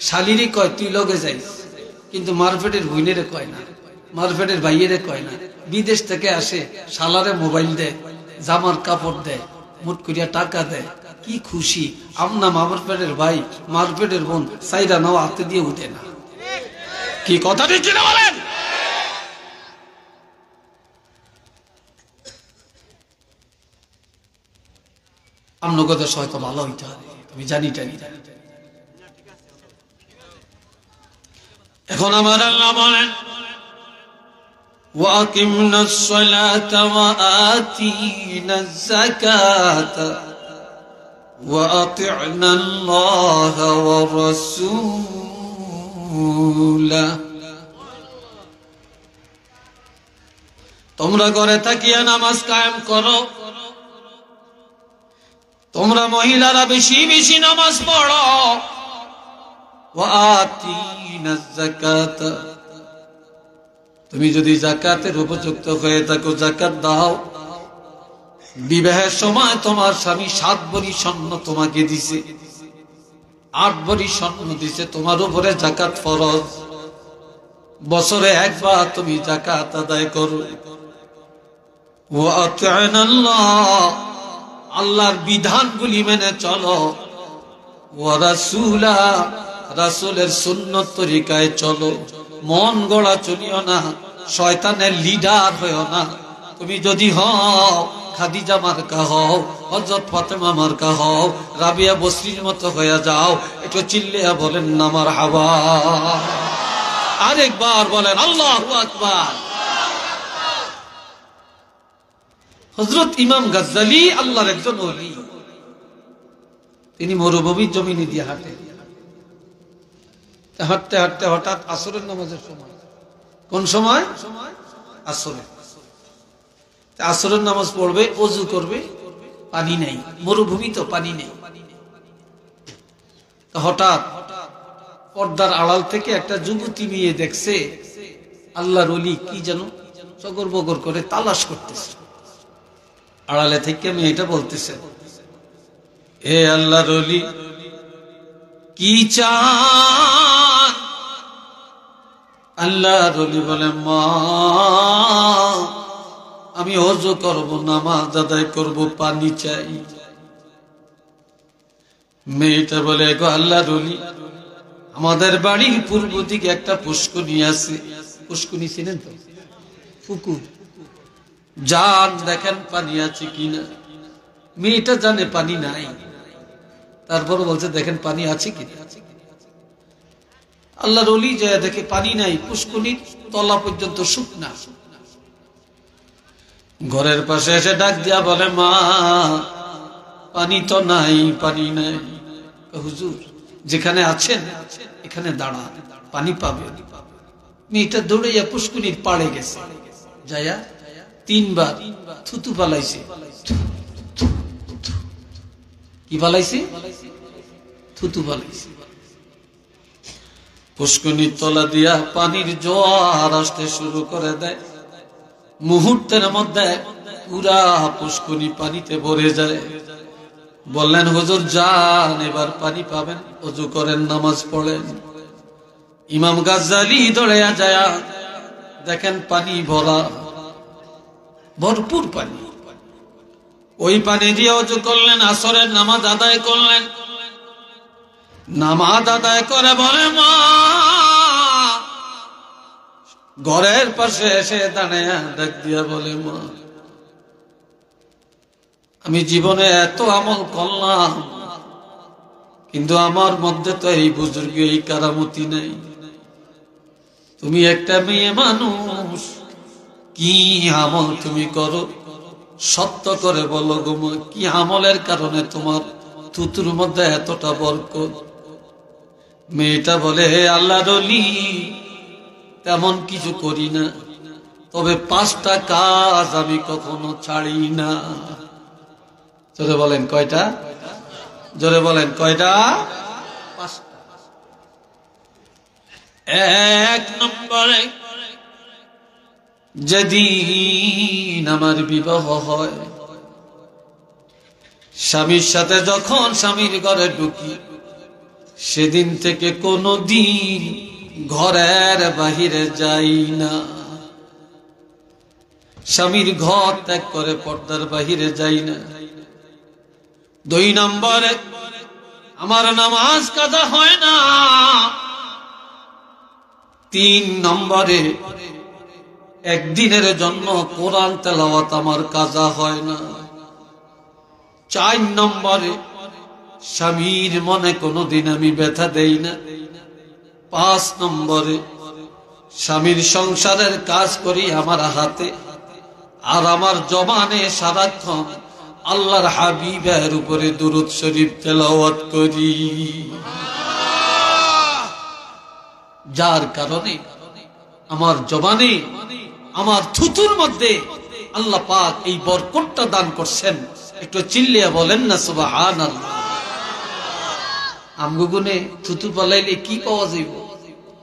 শালিরে কয় তুই লগে যাইস, কিন্তু মারপেটের বোনেরে কয় না, মারপেটের ভাইয়েরে কয় না। বিদেশ থেকে আসে, শালারে মোবাইল দেয়, জামার কাপড় দেয়, মুট করিয়া টাকা দেয়, কি খুশি। আমনা মারপেটের ভাই, মারপেটের বোন সাইরা নাও হাতে দিয়ে উঠে না। কি কথা ঠিক কিনা বলেন? আপনার কথা হয়তো ভালো হইতে হবে, আমি জানি টানি। এখন আমার আল্লাহ বলেন وَأَقِمْنَا الصَّلَاةَ وَآتِينَا الزَّكَاةَ وَأَطِعْنَا اللَّهَ وَرَسُولَهُ। তোমরা ঘরে থাকিয়া নামাজ কায়েম করো, তোমরা মহিলারা বেশি বেশি নামাজ পড়ো। وَآتِينَا الزَّكَاةَ, তুমি যদি যাকাতের উপযুক্ত হয়ে থাকো যাকাত দাও। বিবাহের সময় তোমার স্বামী 7 ভরি স্বর্ণ তোমাকে দিছে, 8 ভরি স্বর্ণ দিছে, তোমার উপরে যাকাত ফরজ। বছরে একবার তুমি যাকাত আদায় করো। ওয়াতি'না আল্লাহ, আল্লাহর বিধানগুলি মেনে চলো। ওয়া রাসূলা, রাসূলের সুন্নত তরিকায় চলো। মন গড়া চলিও না, শয়তানের লিডার হইও না। তুমি যদি হও খাদিজা মার্কা হও, হযরত ফাতেমা মার্কা হও, রাবিয়া বসরির মতো হয়ে যাও। একটু চিল্লিয়া বলেন না মারহাবা। আরেকবার বলেন আল্লাহু আকবার। হযরত ইমাম গাজ্জালী আল্লাহর একজন ওলি, তিনি মরুভূমির জমিনে দিয়ে হাঁটেন। হাঁটতে হাঁটতে হঠাৎ আসরের নামাজের সময়, কোন সময়? আসরে। আসরের নামাজ পড়বে, ওযু করবে, পানি নাই, মরুভূমি তো পানি নেই। হঠাৎ পর্দার আড়াল থেকে একটা যুবতী মেয়ে দেখছে আল্লাহর ওলি কি যেন চগর বগর করে তালাশ করতেছে। আড়ালে থেকে মেয়েটা বলতেছে, হে আল্লাহর ওলি কি চান? আল্লাহর ওলি বলে, মা আমি ওযু করব, নামাজ আদায় করব, পানি চাই। মেয়েটা বলে, গো আল্লাহর ওলি, আমাদের বাড়ির পূর্ব দিকে একটা পুষ্করণী আছে। পুষ্করণী চিনেন তো? পুকুর। যান দেখেন পানি আছে কিনা। মেয়েটা জানে পানি নাই, তারপর বলছে দেখেন পানি আছে কিনা। আল্লাহর ওলি যায় দেখে পানি নাই, পুষ্করণীর তলা পর্যন্ত শুকনা। ঘরের পাশে এসে ডাক দিয়া বলে, মা পানি তো নাই, পানি নাই। হুজুর যেখানে আছেন এখানে দাঁড়ান, পানি পাবে। মেয়েটা দৌড়াইয়া পুষ্করণীর পাড়ে গেছে, যাইয়া 3 বার থুতু পালাইছে। কি পালাইছে? থুতু পালাইছে। পুষ্করণীর তলা দিয়া পানির জোয়ার আসতে শুরু করে দেয়। মুহূর্তের মধ্যে পুরা পুষ্করণী পানিতে ভরে যায়। বললেন, হুজুর যান, এবার পানি পাবেন, ওযু করেন, নামাজ পড়েন। ইমাম গাজ্জালী দৌড়াইয়া যায়, দেখেন পানি ভরা, ভরপুর পানি। ওই পানি দিয়ে ওযু করলেন, আসরের নামাজ আদায় করলেন। নামাজ আদায় করে বলে মা, ঘরের পাশে এসে দাঁড়িয়ে ডাক দিয়া বলে মা, আমি জীবনে এত আমল করলাম, কিন্তু আমার মধ্যে তো এই বুজুর্গ, এই কারামতি নেই। তুমি একটা মেয়ে মানুষ, কি আমল তুমি করো? সত্য করে বলো গো মা, কি আমলের কারণে তোমার থুতুর মধ্যে এতটা বরকত? মেয়েটা বলে, হে আল্লাহর ওলি, তেমন কিছু করি না, তবে 5টা কাজ আমি কখনো ছাড়ি না। জোরে বলেন কয়টা? জোরে বলেন কয়টা? 5টা। 1 নম্বরে, যেদিন আমার বিবাহ হয়, স্বামীর সাথে যখন স্বামীর ঘরে ঢুকি, সেদিন থেকে কোনদিন ঘরের বাহিরে যাই না। স্বামীর ঘর ত্যাগ করে পর্দার বাহিরে যাই না। 2 নম্বরে, আমার নামাজ কাজা হয় না। 3 নম্বরে, একদিনের জন্য কোরআন তেলাওয়াত আমার কাজা হয় না। 4 নম্বরে, স্বামীর মনে কোনোদিন আমি ব্যথা দেই না। 5 নম্বরে, স্বামীর সংসারের কাজ করি আমার হাতে, আর আমার জবানে সারাক্ষণ আল্লাহর হাবিবের উপরে দুরূদ শরীফ তেলাওয়াত করি। যার কারণে আমার জবানে, আমার থুতুর মধ্যে আল্লাহ পাক এই বরকতটা দান করছেন। একটু চিল্লিয়া বলেন না সুবহানাল্লাহ। আমগুগুনে থুতু পালাইলে কি পাওয়া যাইব?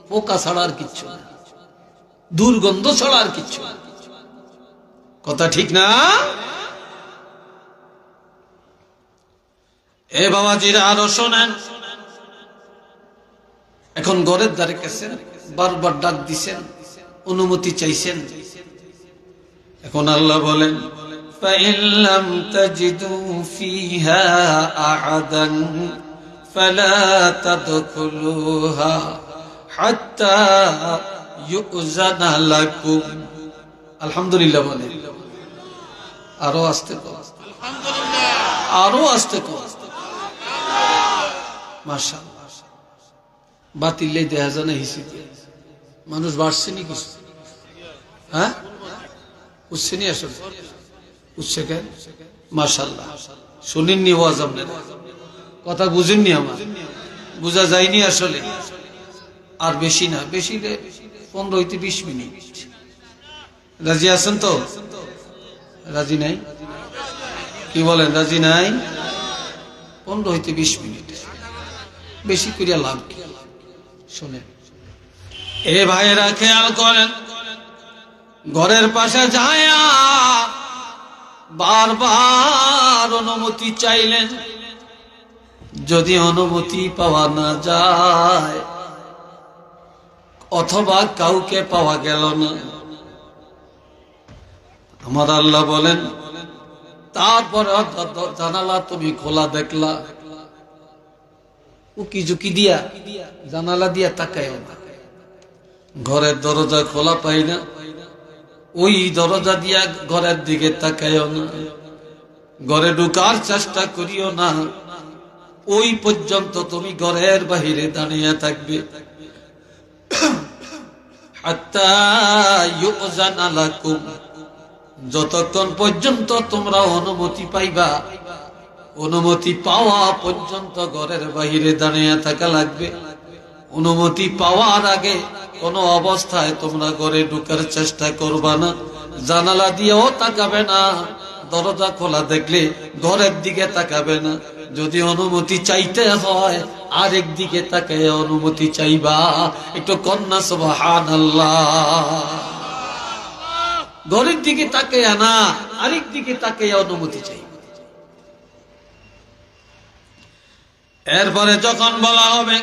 পোকা ছাড়া আর কিচ্ছু না, দুর্গন্ধ ছাড়া আর কিচ্ছু না। কথা ঠিক না? এ বাবাজিরা আরো শোনেন। এখন ঘরের দ্বারে গেছেন, বারবার ডাক দিছেন, অনুমতি চাইছেন। এখন আল্লাহ বলেন, فَإِن لَّمْ تَجِدُوا فِيهَا أَحَدًا فَلَا تَدْخُلُوهَا حَتَّى يُؤْذَنَ لَكُمْ। আলহামদুলিল্লাহ বলে, আরো আস্তে কর, আরো আস্তে কর। মাশাআল্লাহ, বাতিলে দেখা যায় না হিসি, মানুষ বাড়ছে নি কিছু? হ্যাঁ, উঠছে নি আসলে? উঠছে কেন? মাশাআল্লাহ, শুনেননি ওয়াজ আপনারা? কথা বুঝেননি? আমার বুঝা যায়নি আসলে। আর বেশি না, বেশি 15 থেকে 20 মিনিট। রাজি আছেন তো? রাজি নাই? কি বলেন, রাজি নাই? 15 থেকে 20 মিনিট, বেশি করিয়া লাভ কি? শোনেন এ ভাইয়েরা, খেয়াল করেন, ঘরের পাশে যায় বারবার অনুমতি চাইলেন। যদি অনুমতি পাওয়া না যায়, অথবা কাউকে পাওয়া গেল না, আমার আল্লাহ বলেন, তারপরে জানালা তুমি খোলা দেখলা, উকি ঝুঁকি দিয়া জানালা দিয়া তাকায় না, ঘরের দরজা খোলা পাই না, ওই দরজা দিয়া ঘরের দিকে তাকায় না, ঘরে ঢুকার চেষ্টা করিও না। ওই পর্যন্ত তুমি ঘরের বাহিরে দাঁড়িয়ে থাকবে, হাত্তা ইউযানা লাকুম, যতক্ষণ পর্যন্ত তোমরা অনুমতি পাইবা। অনুমতি পাওয়া পর্যন্ত ঘরের বাহিরে দাঁড়িয়ে থাকা লাগবে। অনুমতি পাওয়ার আগে কোন অবস্থায় তোমরা ঘরে ঢুকার চেষ্টা করবা না, জানালা দিয়েও তাকাবে না, দরজা খোলা দেখলে ঘরের দিকে তাকাবে না। যদি অনুমতি চাইতে হয় আরেক দিকে তাকায় অনুমতি চাইবা। একটু কন্যা সুবহানাল্লাহ। ঘরের দিকে তাকায় না, আরেক দিকে তাকায় অনুমতি চাইবা। এরপরে যখন বলা হবে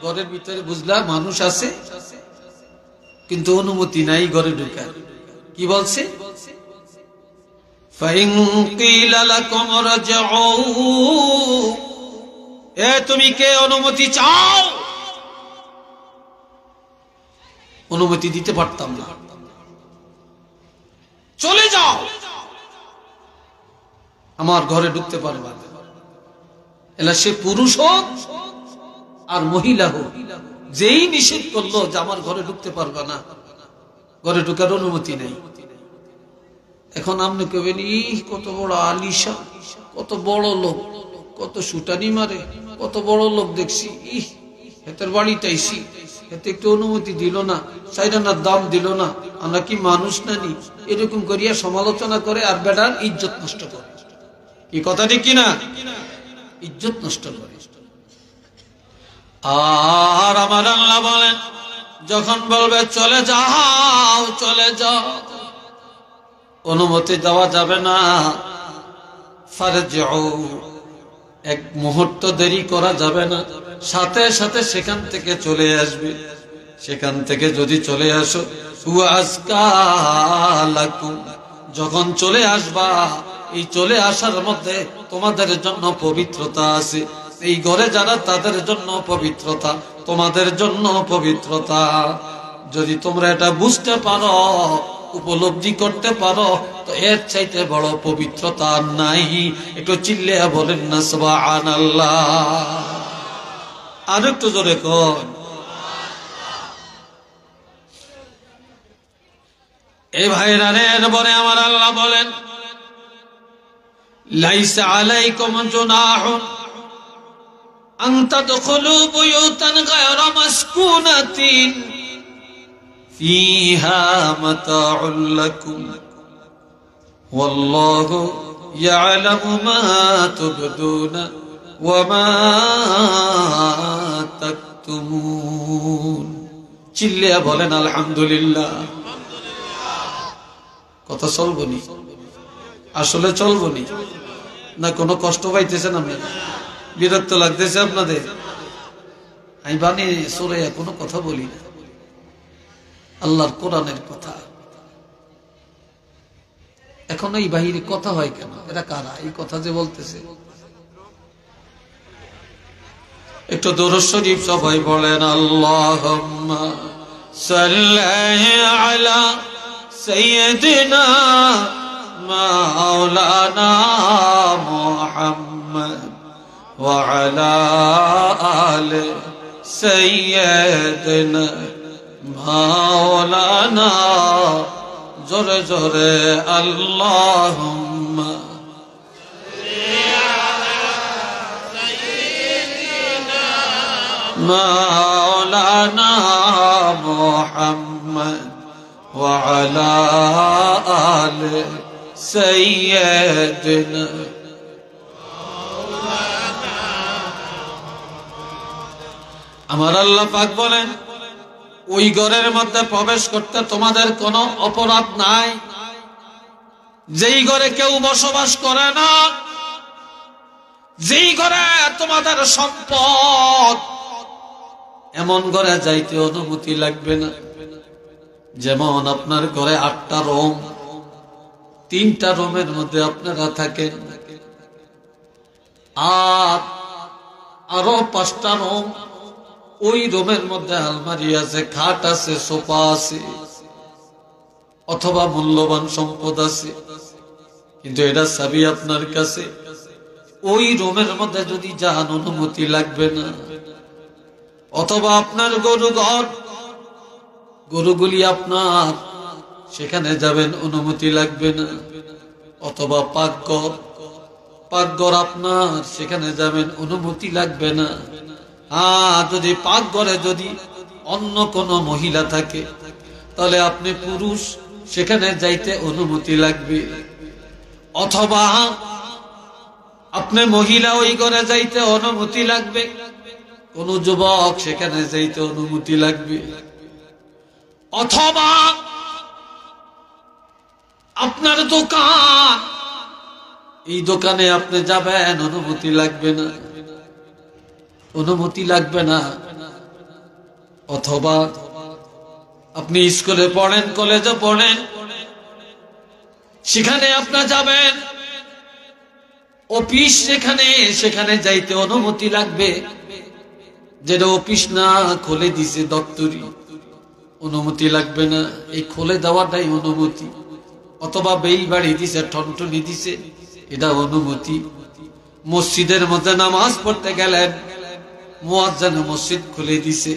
ঘরের ভিতরে, বুঝলা মানুষ আছে কিন্তু অনুমতি নাই ঘরে ঢুকার, কি বলছে? ফাইন কিলা লাকুম রাজউ, এ তুমি কে অনুমতি চাও? অনুমতি দিতে পারতাম না, চলে যাও, আমার ঘরে ঢুকতে পারবা না। এলা সে পুরুষ হোক আর মহিলা হোক, যেই নিষেধ করলো যে আমার ঘরে ঢুকতে পারবা না, ঘরে ঢুকার অনুমতি নেই। এখন আপনি কবেন, ই কত বড় আলিশা, কত বড় লোক, কত সুটানি মারে, কত বড় লোক দেখছি, এতের বাড়িটাইছি, এতে একটু অনুমতি দিল না, সাইরানার দাম দিল না, আমরা কি মানুষ নানি? এরকম করিয়া সমালোচনা করে আর বেটার ইজ্জত নষ্ট করে। কি কথা ঠিক কিনা? ইজ্জত নষ্ট করে। আর আমার আল্লাহ বলেন, যখন বলবে চলে যাও, চলে যাও, অনুমতি দেওয়া যাবে না। ফারজিউ, এক মুহূর্ত দেরি করা যাবে না, সাথে সাথে সেখান থেকে চলে আসবে। সেখান থেকে যদি চলে আসো, ওয়াজকা লাকুম, যখন চলে আসবা, এই চলে আসার মধ্যে তোমাদের জন্য পবিত্রতা আছে। এই ঘরে যারা, তাদের জন্য পবিত্রতা, তোমাদের জন্য পবিত্রতা। যদি তোমরা এটা বুঝতে পারো, উপলব্ধি করতে পারো, তো এর চাইতে বড় পবিত্রতা নাই। একটু চিল্লিয়া বলেন না সুবহানাল্লাহ। আর একটু জোরে কর। এই ভাইরা রে, এরপরে আমার আল্লাহ বলেন, লাইসা আলাইকুম জুনাহুন আন তাদখুলু বুয়ুতান গায়রা মাসকুনাতিন ফিহা মাতাউল লাকুম ওয়াল্লাহু ইয়ালামু মা তুবদুনা ওয়া মা তাকতুমুন। চিল্লিয়া বলেন আলহামদুলিল্লাহ। কথা চলবনি? আসলে চলবনি না? কোনো কষ্ট পাইতেছেন আপনি? বিরক্ত লাগতেছে আপনাদের? আমি বানি সরে কোনো কথা বলি না, আল্লাহর কোরআনের কথা। এখন এই বাহিরে কথা হয় কেন? এরা কারা এই কথা যে বলতেছে? একটু দরুদ শরীফ সবাই বলেন, আল্লাহুম্মা সাল্লি আলা সাইয়্যিদিনা মাওলানা মুহাম্মদ ওয়া আলা আলি সাইয়্যিদিনা মাওলানা। জোরে জোরে আল্লাহুম্মা মাওলানা মুহাম্মদ ওয়া আলা আলি সাইয়্যিদিনা। আমার আল্লাহ পাক বলেন, ওই ঘরের মধ্যে প্রবেশ করতে তোমাদের কোনো অপরাধ নাই, যেই ঘরে কেউ বসবাস করে না, যেই ঘরে তোমাদের সম্পদ, এমন ঘরে যাইতে অনুমতি লাগবে না। যেমন আপনার ঘরে 8টা রুম, 3টা রুমের মধ্যে আপনারা থাকেন, আর আরো 5টা রুম, ওই রুমের মধ্যে আলমারি আছে, খাট আছে, সোফা আছে, অথবা মূল্যবান সম্পদ আছে, কিন্তু এটা চাবি আপনার কাছে। ওই রুমের মধ্যে যদি যান, অনুমতি লাগবে না। অথবা আপনার গরু ঘর, গরুগুলি আপনার, সেখানে যাবেন, অনুমতি লাগবে না। অথবা পাকঘর, পাকঘর আপনার, সেখানে যাবেন, অনুমতি লাগবে না। যদি পাকঘরে যদি অন্য কোন মহিলা থাকে, তাহলে আপনি পুরুষ, সেখানে যাইতে অনুমতি লাগবে। অথবা আপনি মহিলা, ওই ঘরে যাইতে অনুমতি লাগবে। কোন যুবক, সেখানে যাইতে অনুমতি লাগবে। অথবা আপনার দোকান, এই দোকানে আপনি যাবেন, অনুমতি লাগবে না, অনুমতি লাগবে না। অথবা আপনি স্কুলে পড়েন, কলেজে পড়েন, সেখানে আপনি যাবেন, অফিস সেখানে যাইতে অনুমতি লাগবে। যেটা অফিস না খুলে দিছে দপ্তরি, অনুমতি লাগবে না, এই খুলে দেওয়াটাই অনুমতি। অথবা বেল বাড়ি দিছে, ঠনঠনি দিছে, এটা অনুমতি। মসজিদের মধ্যে নামাজ পড়তে গেলেন, মুয়াজ্জিন মসজিদ খুলে দিছে,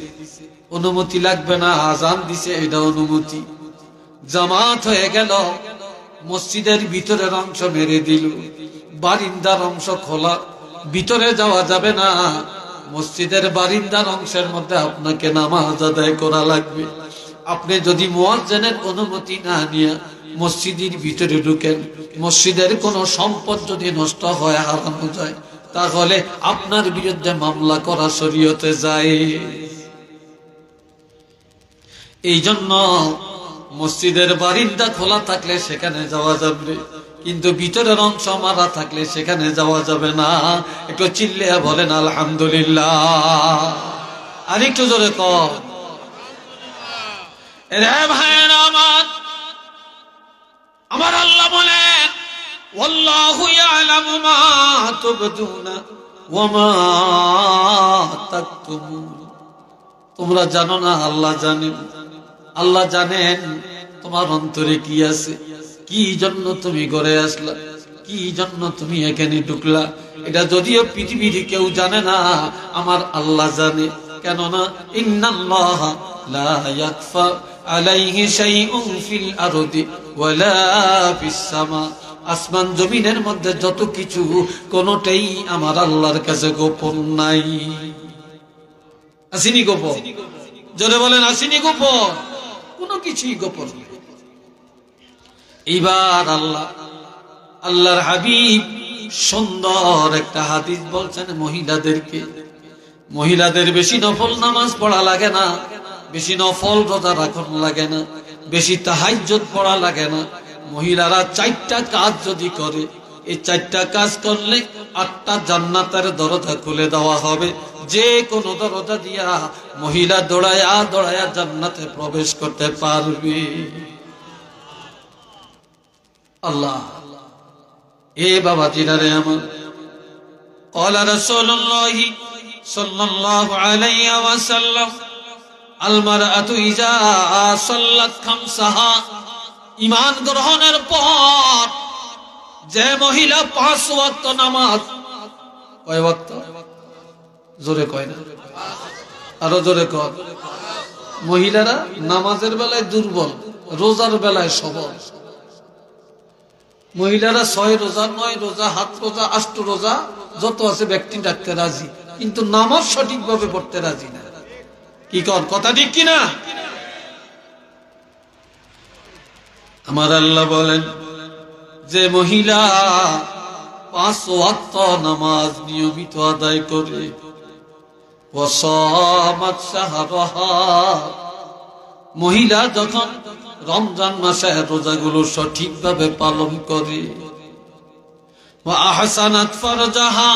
অনুমতি লাগবে না, আজান দিছে, এটা অনুমতি। জামাত হয়ে গেল, মসজিদের ভিতরের অংশ মেরে দিল, বারিন্দার অংশ খোলা, ভিতরে যাওয়া যাবে না, মসজিদের বারিন্দার অংশের মধ্যে আপনাকে নামাজ আদায় করা লাগবে। আপনি যদি মুয়াজ্জিনের অনুমতি না নিয়ে মসজিদের ভিতরে ঢুকেন, মসজিদের কোন সম্পদ যদি নষ্ট হয়, হারানো যায়, তাহলে আপনার বিরুদ্ধে মামলা করা শরীয়তে যায়। এই জন্য মসজিদের বারিন্দা খোলা থাকলে সেখানে যাওয়া যাবে, কিন্তু ভিতরের অংশ মারা থাকলে সেখানে যাওয়া যাবে না। একটু চিল্লিয়া বলেন আলহামদুলিল্লাহ। আর একটু জোরে কর। রে ভাইয়েরা আমার আল্লাহ বলেন, ওয়াল্লাহু ইয়ালামু মা তুবদুনা ওয়া মা তাকতুমুন। তোমরা জানো না, আল্লাহ জানেন। আল্লাহ জানেন তোমার অন্তরে কি আছে, কি জন্য তুমি ঘরে আসলা, কি জন্য তুমি এখানে ঢুকলা। এটা যদিও পৃথিবীর কেউ জানে না, আমার আল্লাহ জানে। কেননা ইন্নাল্লাহা লা ইয়াখফা আলাইহি শাইউন ফিল আরদি ওয়ালা ফিস সামা। আসমান জমিনের মধ্যে যত কিছু, কোনটাই আমার আল্লাহর কাছে গোপন নাই। আসেনি গোপন? জোরে বলেন, আসেনি গোপন? কোনো কিছুই গোপন নেই। এইবার আল্লাহর হাবিব সুন্দর একটা হাদিস বলছেন মহিলাদের বেশি নফল নামাজ পড়া লাগে না, বেশি নফল রোজা রাখা লাগে না, বেশি তাহাজ্জুদ পড়া লাগে না। মহিলারা 4টা কাজ যদি করে, এই 4টা কাজ করলে 8টা জান্নাতের দরজা খুলে দেওয়া হবে। যে কোনো দরজা দিয়া মহিলা দৌড়ায়া জান্নাতে প্রবেশ করতে পারবে। আল্লাহ এ বাবা জিরারে আমার, ক্বালা রাসূলুল্লাহ সাল্লাল্লাহু আলাইহি ওয়াসাল্লাম, আল মারআতু ইজা সাল্লাত খামসাহা। ঈমান গ্রহণের পর যে মহিলা 5 ওয়াক্ত নামাজ, কয় ওয়াক্ত? জোরে কয় না, আরো জোরে কর। মহিলারা নামাজের বেলায় দুর্বল, রোজার বেলায় সবল। মহিলারা 6 রোজা, 9 রোজা, 7 রোজা, 8 রোজা যত আছে ব্যক্তি রাখতে রাজি, কিন্তু নামাজ সঠিকভাবে পড়তে রাজি না। কি কর, কথা ঠিক কিনা? আমার আল্লাহ বলেন, যে মহিলা 5 ওয়াক্ত নামাজ নিয়মিত আদায় করে, ওয়াসামাত শাহরাহা, মহিলা যখন রমজান মাসে রোজাগুলো সঠিকভাবে পালন করে, ওয়া আহসানাত ফারজাহা,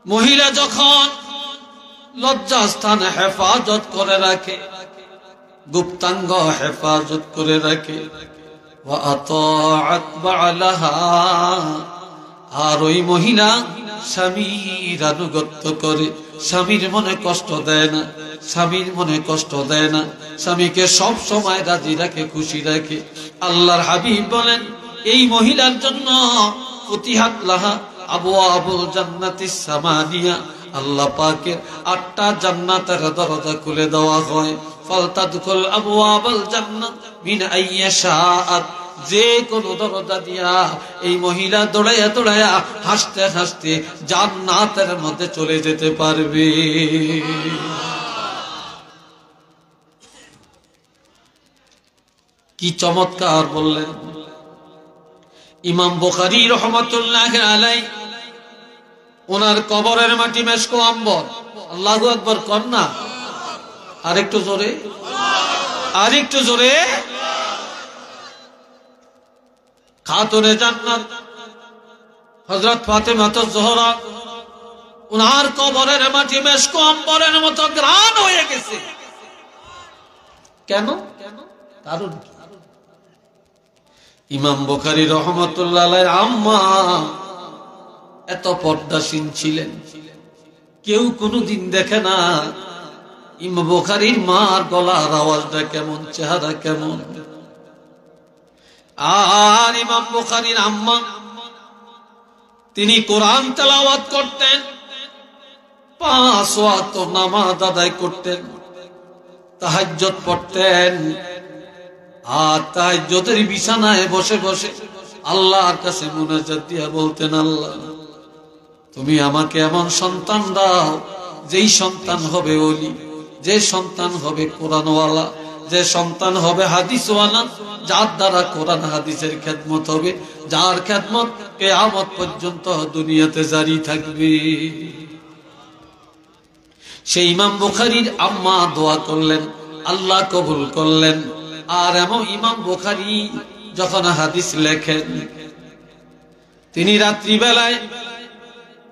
মহিলা যখন লজ্জাস্থান হেফাজত করে রাখে, গুপ্তাঙ্গ হেফাজত করে রাখে, ওয়া আতাআত বা'লাহা, আর ওই মহিলা স্বামীর আনুগত্য করে, স্বামীর মনে কষ্ট দেয় না, স্বামীর মনে কষ্ট দেয় না, স্বামীকে সব সময় রাজি রাখে, খুশি রাখে। আল্লাহর হাবিব বলেন, এই মহিলার জন্য ফুতিহাত লাহা আবওয়াবুল জান্নাতিস সামানিয়া, আল্লাহ পাকের 8টা জান্নাতের দরজা খুলে দেওয়া হয়। ফালতাদখুল আবওয়াবাল জান্নাত মিন আইয়্যা শাআত, যে কোন দরজা দিয়া এই মহিলা দৌড়াইয়া হাসতে হাসতে জান্নাতের মধ্যে চলে যেতে পারবে। কি চমৎকার বললেন ইমাম বুখারী রাহমাতুল্লাহি আলাইহি। ওনার কবরের মাটি মেশকো আম্বর। আল্লাহু আকবার কর না, আরেকটু জোরে, আরেকটু জোরে। খাতুনে জান্নাত হযরত ফাতেমা জোহরা, ওনার কবরের মাটি মেশকো আম্বরের মতো গ্রান হয়ে গেছে। কেন? কারণ ইমাম বুখারী রাহমাতুল্লাহ আলাইহির আম্মা এত পর্দাশীল ছিলেন, কেউ কোনোদিন দেখে না ইমাম বুখারীর মার গলার আওয়াজটা কেমন, চেহারা কেমন। আর ইমাম বুখারীর আম্মা তিনি কোরআন তেলাওয়াত করতেন, 5 ওয়াক্ত নামাজ আদায় করতেন, তাহাজ্জুদ পড়তেন। আর তাহাজ্জুদের বিছানায় বসে বসে আল্লাহর কাছে মুনাজাত দিয়া বলতেন, আল্লাহ তুমি আমাকে এমন সন্তান দাও যেই সন্তান হবে ওলি, যে সন্তান হবে কোরআনওয়ালা, যে সন্তান হবে হাদিসওয়ালা, যার দ্বারা কোরআন হাদিসের খেদমত হবে, যার খেদমত কিয়ামত পর্যন্ত দুনিয়াতে জারি থাকবে। সেই ইমাম বুখারীর আম্মা দোয়া করলেন, আল্লাহ কবুল করলেন। আর এমন ইমাম বুখারী যখন হাদিস লেখেন, তিনি রাত্রি বেলায়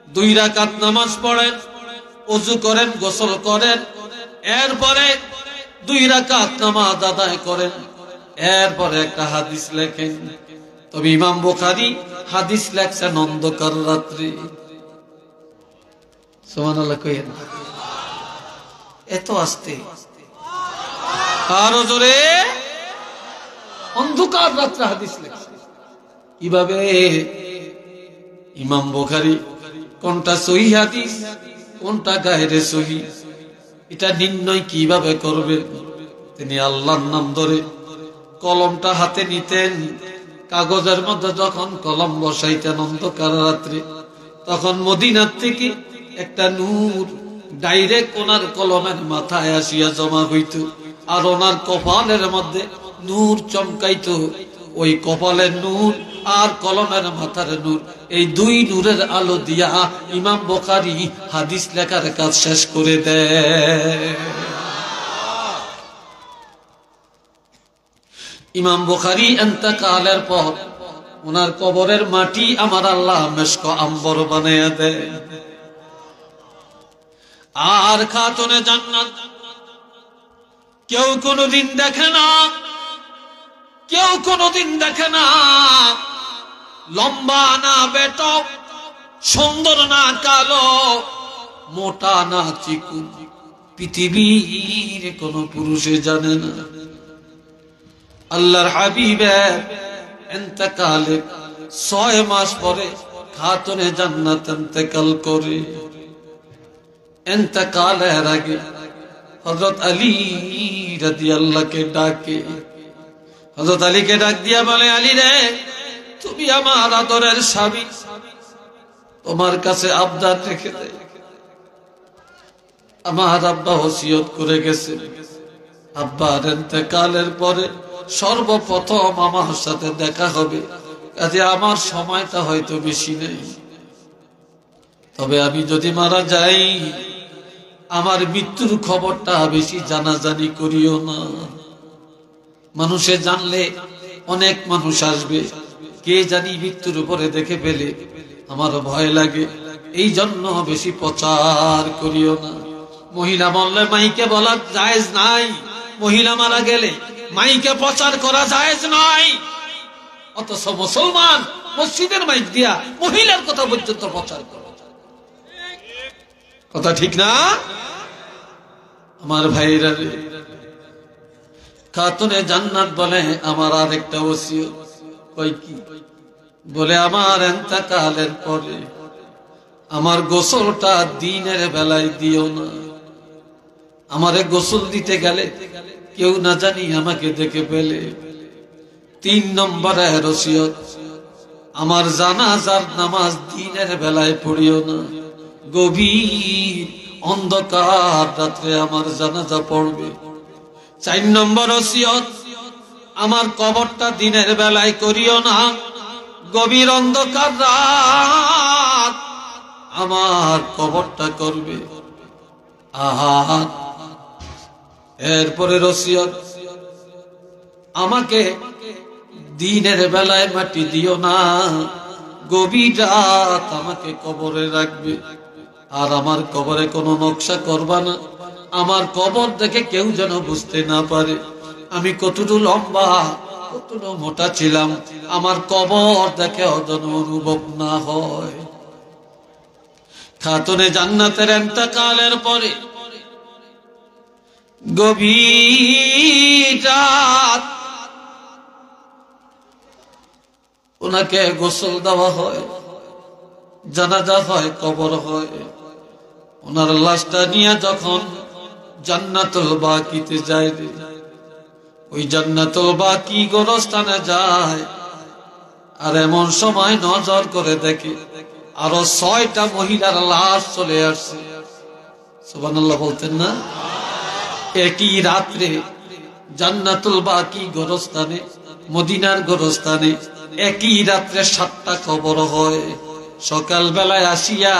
2 রাকাত নামাজ পড়েন, ওযু করেন, গোসল করেন, এরপরে 2 রাকাত নামাজ আদায় করেন, এরপরে একটা হাদিস লেখেন। তবে ইমাম বুখারী হাদিস লেখছেন অন্ধকার রাত্রি। সুবহানাল্লাহ কইেন, এত আস্তে আরো জোরে, অন্ধকার রাত্রে হাদিস লেখছেন। কিভাবে ইমাম বুখারী কোনটা সহিহ হাদিস কোনটা গায়রে সহিহ এটা নির্ণয় কিভাবে করবে? তিনি আল্লাহর নাম ধরে কলমটা হাতে নিতেন, কাগজের মধ্যে যখন কলম বসাইতেন অন্ধকার রাত্রে, তখন মদিনার থেকে একটা নূর ডাইরেক্ট ওনার কলমের মাথায় আসিয়া জমা হইত, আর ওনার কপালের মধ্যে নূর চমকাইত। ওই কপালের নূর আর কলমের মাথার নূর, এই 2 নূরের আলো দিয়া ইমাম বুখারী হাদিস লেখার কাজ শেষ করে দেয়। ইমাম বুখারী ইন্তেকালের পর ওনার কবরের মাটি আমার আল্লাহ মেশক আম্বর বানায়া দেয়। আর খাতুনে জান্নাত কেউ কোনোদিন দেখে না, কেউ কোনোদিন দেখে না। লম্বা না বেটো, সুন্দর না কালো, মোটা না চিকুন, পৃথিবীর কোন পুরুষে জানে না। আল্লাহর হাবিবের ইন্তেকালের 6 মাস পরে খাতুনে জান্নাত ইন্তেকাল করে। ইন্তেকালের আগে হযরত আলী রাদিয়াল্লাহকে ডাকে, হযরত আলীকে ডাক দিয়া বলে, আলী রে, তুমি আমার আদরের স্বামী, তোমার কাছে আবদার রেখে দে। আমার আব্বা ওসিয়ত করে গেছে, আব্বার ইন্তেকালের পরে সর্বপ্রথম আমার সাথে দেখা হবে, কাজে আমার সময়টা হয়তো বেশি নেই। তবে আমি যদি মারা যাই, আমার মৃত্যুর খবরটা বেশি জানাজানি করিও না। মানুষে জানলে অনেক মানুষ আসবে, কে জানি মৃত্যুর উপরে দেখে ফেলে, আমার ভয় লাগে, এই জন্য বেশি প্রচার করিও না। মহিলা বললে মাইকে বলা জায়েজ নাই, মহিলা মারা গেলে মাইকে প্রচার করা জায়েজ নাই। অথচ মুসলমান মসজিদের মাইক দিয়া মহিলার কথা পর্যন্ত প্রচার করে, কথা ঠিক না? আমার ভাইরা রে, খাতুনে জান্নাত বলে আমার আরেকটা ওসিয়ত। কই কি? বলে আমার ইন্তেকালের পরে আমার গোসলটা দিনের বেলায় দিও না। আমারে গোসল দিতে গেলে কেউ না জানি আমাকে দেখে ফেলে। 3 নম্বরের ওসিয়ত, আমার জানাজার নামাজ দিনের বেলায় পড়িও না, গভীর অন্ধকার রাত্রে আমার জানাজা পড়বে। 4 নম্বর ওসিয়ত, আমার কবরটা দিনের বেলায় করিও না, গভীর অন্ধকার রাত আমার কবরটা করবে। আহা, এরপরে ওসিয়ত, আমাকে দিনের বেলায় মাটি দিও না, গভীর রাত আমাকে কবরে রাখবে। আর আমার কবরে কোনো নকশা করবা না, আমার কবর দেখে কেউ যেন বুঝতে না পারে আমি কতটুকু লম্বা, কতটা মোটা ছিলাম, আমার কবর দেখে যেন অনুভব না হয়। খাতুনে জান্নাতের ইন্তেকালের পরে গভীর রাত ওনাকে গোসল দেওয়া হয়, জানাজা হয়, কবর হয়। ওনার লাশটা নিয়ে যখন জান্নাতুল বাকিতে যায়, ওই জান্নাতুল বাকি গোরস্থানে যায়, আর এমন সময় নজর করে দেখে আরো 6টা মহিলার লাশ চলে আসছে। সুবহানাল্লাহ বলতেন না? একই রাত্রে জান্নাতুল বাকি গোরস্থানে, মদিনার গোরস্থানে একই রাত্রে 7টা কবর হয়। সকাল বেলায় আসিয়া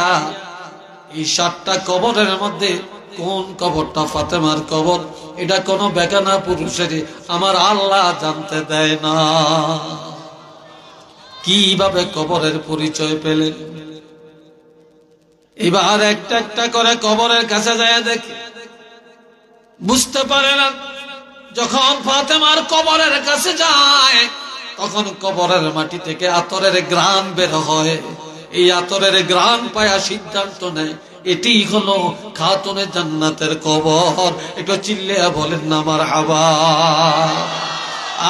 এই 7টা কবরের মধ্যে কোন কবরটা ফাতেমার কবর, এটা কোনো বেগানা পুরুষের আমার আল্লাহ জানতে দেয় না। কিভাবে কবরের পরিচয় পেলেন? এবার একটা একটা করে কবরের কাছে যায় দেখে, বুঝতে পারে না। যখন ফাতেমার কবরের কাছে যায়, তখন কবরের মাটি থেকে আতরের ঘ্রাণ বের হয়। এই আতরের ঘ্রাণ পায়া সিদ্ধান্ত নেয় এটি হলো খাতুনে জান্নাতের কবর। একটু চিল্লিয়া বলেন না মারহাবা।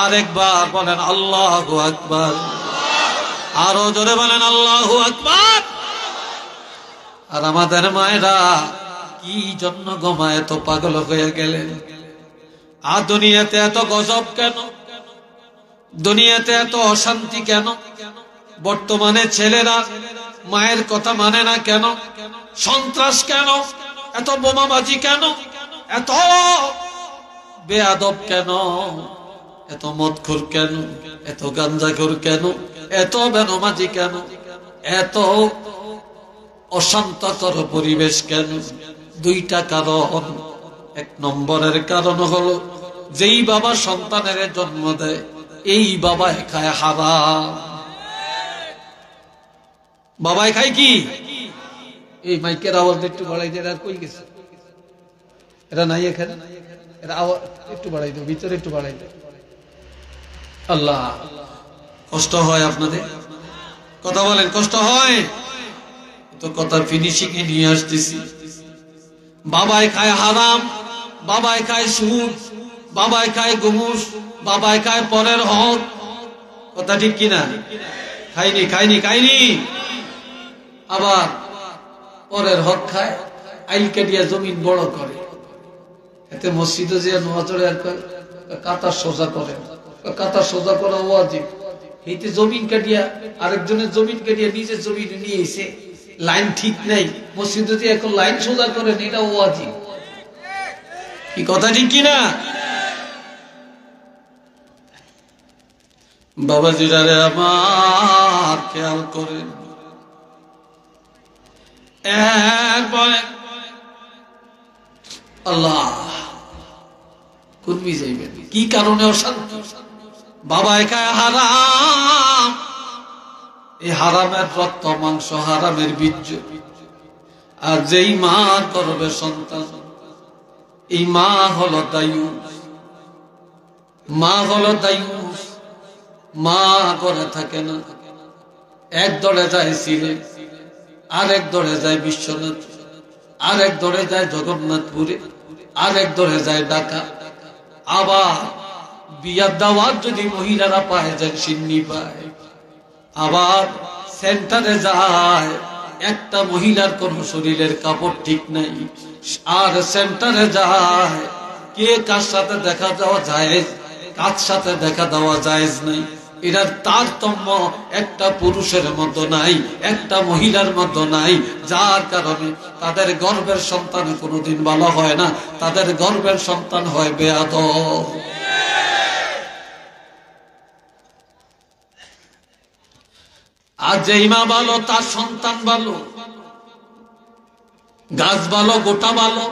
আরেকবার বলেন আল্লাহু আকবার। আরো জোরে বলেন আল্লাহু আকবার। আর আমাদের মায়েরা কি জন্য গোমা এত পাগল হয়ে গেলেন? আর দুনিয়াতে এত গজব কেন? দুনিয়াতে এত অশান্তি কেন? বর্তমানে ছেলেরা মায়ের কথা মানে না কেন? সন্ত্রাস কেন? এত বোমাবাজি কেন? এত বেয়াদব কেন? এত মদখোর কেন? এত গাঞ্জাখোর কেন? এত বেনমাজি কেন? এত অশান্তকর পরিবেশ কেন? 2টা কারণ। 1 নম্বরের কারণ হলো, যেই বাবা সন্তানের জন্ম দেয় এই বাবাই খায় হারাম। বাবাই খায় কি? এই মাইকের আওয়াজ একটু বাড়াই দেয়। আর কই গেছে? এরা নাই এখানে? এরা আওয়াজ একটু বাড়াই দাও, ভিতরে একটু বাড়াই দাও। আল্লাহ, কষ্ট হয় আপনাদের? কথা বলেন, কষ্ট হয় তো? কথা ফিনিশিং এ নিয়ে আসতেছি। বাবাই খায় হারাম, বাবাই খায় সুদ, বাবাই খায় ঘুষ, বাবাই খায় পরের হক। কথা ঠিক কিনা? খাইনি খাইনি খাইনি। আবার পরের হক খায়, আইল কাটিয়া জমিন বড় করে। এতে মসজিদে যে নজরে কাতার সোজা করে, কাতার সোজা করা ওয়াজিব। এইতে জমিন কাটিয়া আরেকজনের জমিন কাটিয়া নিজের জমিন নিয়ে এসে লাইন ঠিক নাই, মসজিদে যে এখন লাইন সোজা করেন, এটা ওয়াজিব। কি কথা ঠিক কিনা? বাবাজিরা রে আমার, খেয়াল করেন। এরপরে আল্লাহ কুরবি যাইবেন কি কারণে? অশান্তি। বাবাই খায় হারাম, এই হারামের রক্ত মাংস, হারামের বীর্য। আর যেই মা করবে সন্তান, এই মা হলো দায়ুস। মা হলো দায়ুস। মা করে থাকে না। এক দলে যায় সিলেট, আরেক দলে যায় বিশ্বনাথ, আরেক দলে যায় জগন্নাথপুরে, আরেক দলে যায় ঢাকা। আবার বিয়ার দাওয়াত যদি মহিলারা পায় যায়, সিন্নি পায়। আবার সেন্টারে যায়, একটা মহিলার কোন শরীরের কাপড় ঠিক নাই, আর সেন্টারে যায় কে কার সাথে দেখা যাওয়া যায়, কার সাথে দেখা দেওয়া জায়েজ নাই। এটার তারতম্য একটা পুরুষের মধ্যে নাই, একটা মহিলার মধ্যে নাই। যার কারণে তাদের গর্ভের সন্তান কোনোদিন ভালো হয় না, তাদের গর্ভের সন্তান হয় বেয়াদব। আর যেই মা ভালো তার সন্তান ভালো, গাছ ভালো, গোটা ভালো,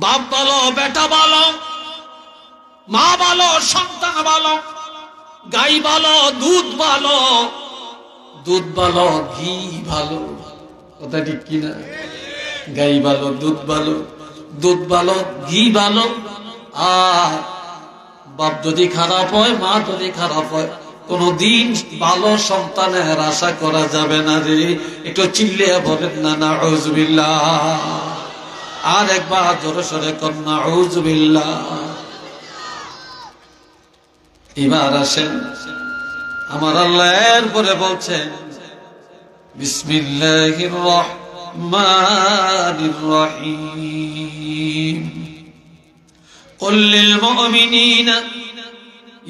বাপ ভালো, বেটা ভালো, মা ভালো, সন্তান ভালো, গাই ভালো, দুধ ভালো, দুধ ভালো, ঘি ভালো। কথা ঠিক কিনা? গাই ভালো, দুধ ভালো, দুধ ভালো, ঘি ভালো, আর বাপ যদি খারাপ হয়, মা যদি খারাপ হয়, কোনদিন ভালো সন্তানের আশা করা যাবে না রে। একটু চিল্লিয়ে বলেন না নাউযুবিল্লাহ। আর একবার জোরে সরে কর নাউযুবিল্লাহ। এবার আসেন, আমার আল্লাহ এরপরে বলছেন বিসমিল্লাহির রহমানির রহিম কুল লিল মুমিনিনা